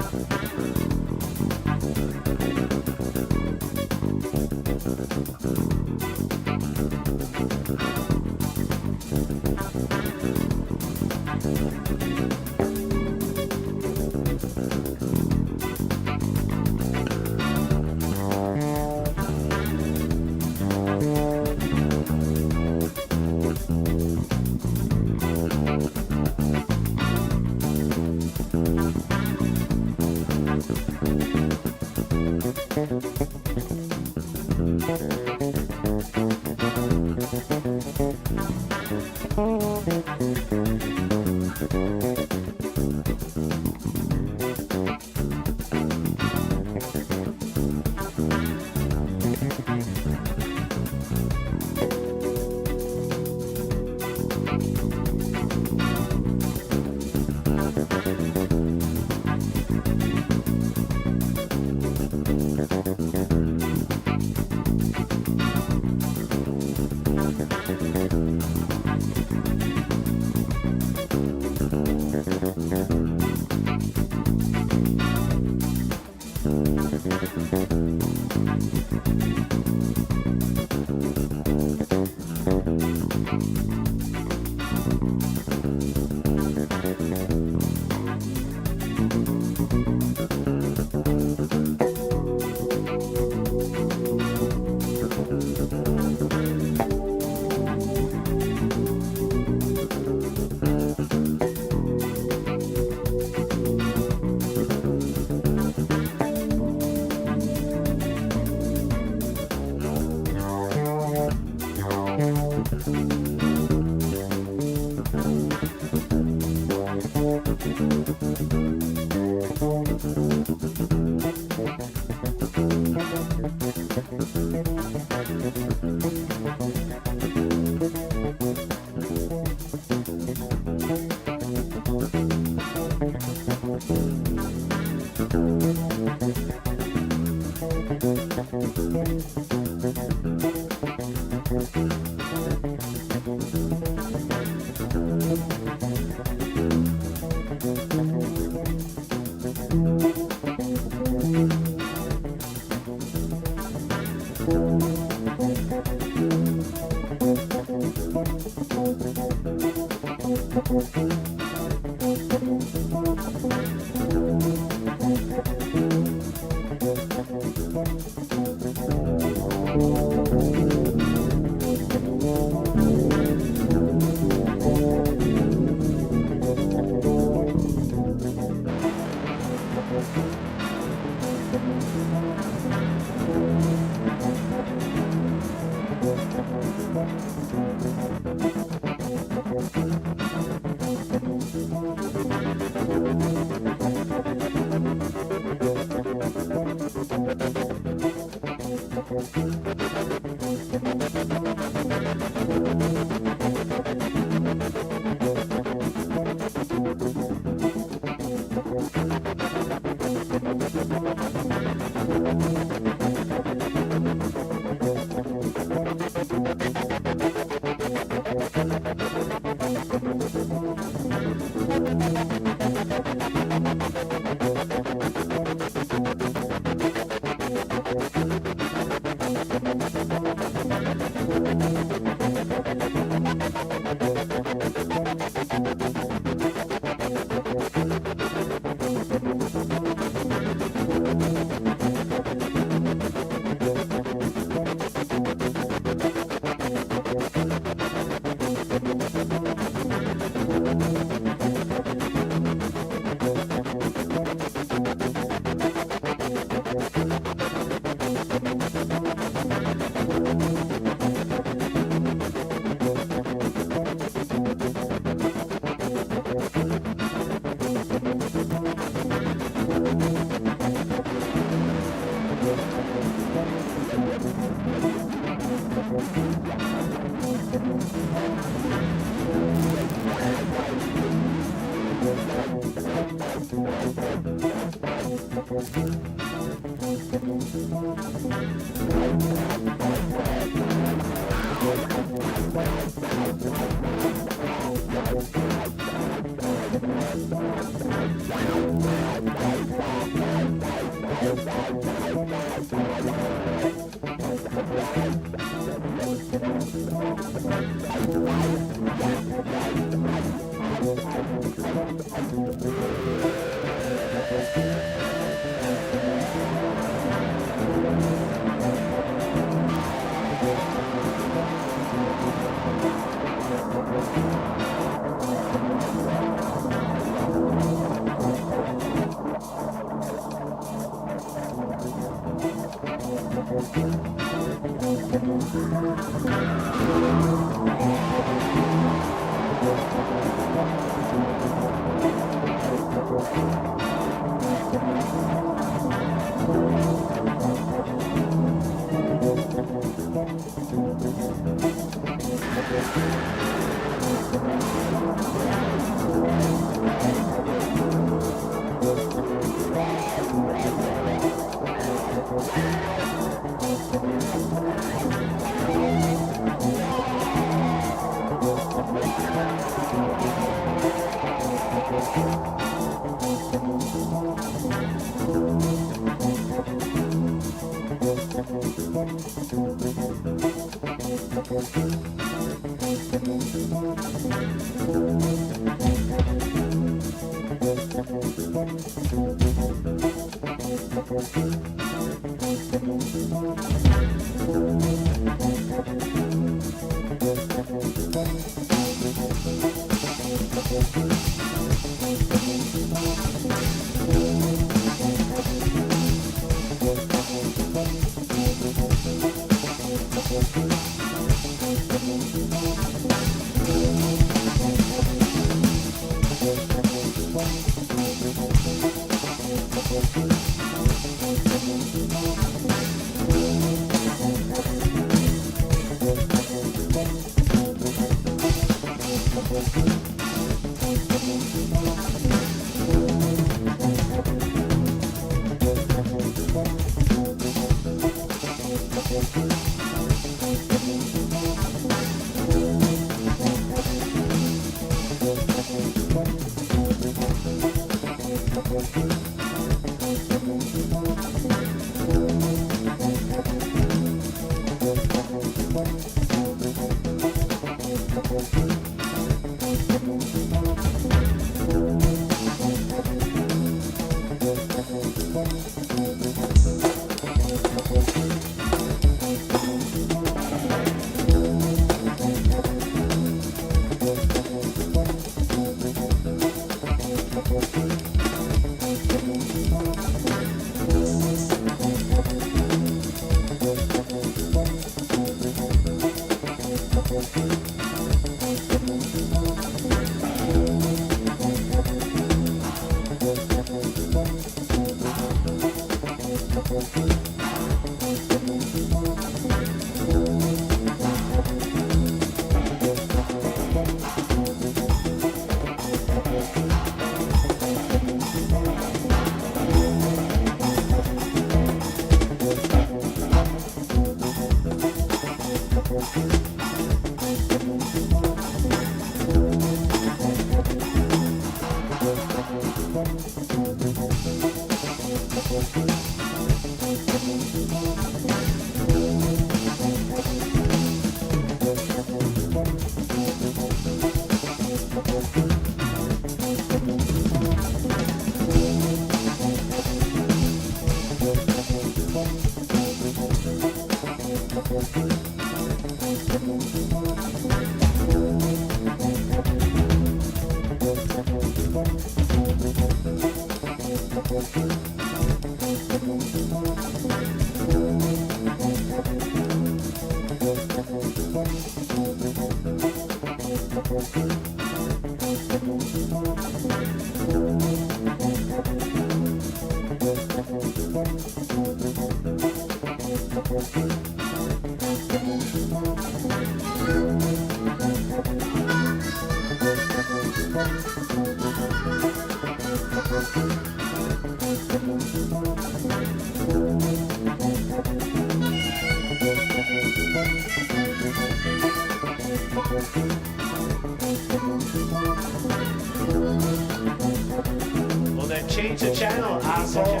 Well then change the channel, asshole.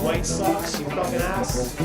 White socks, you fucking ass.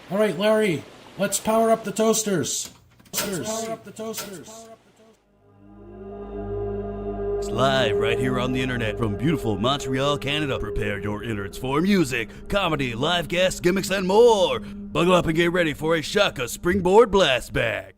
All right, Larry, let's power up the toasters. Power up the toasters. It's live right here on the internet from beautiful Montreal, Canada. Prepare your innards for music, comedy, live guests, gimmicks, and more. Buckle up and get ready for a Shaka Springboard Blast Bag.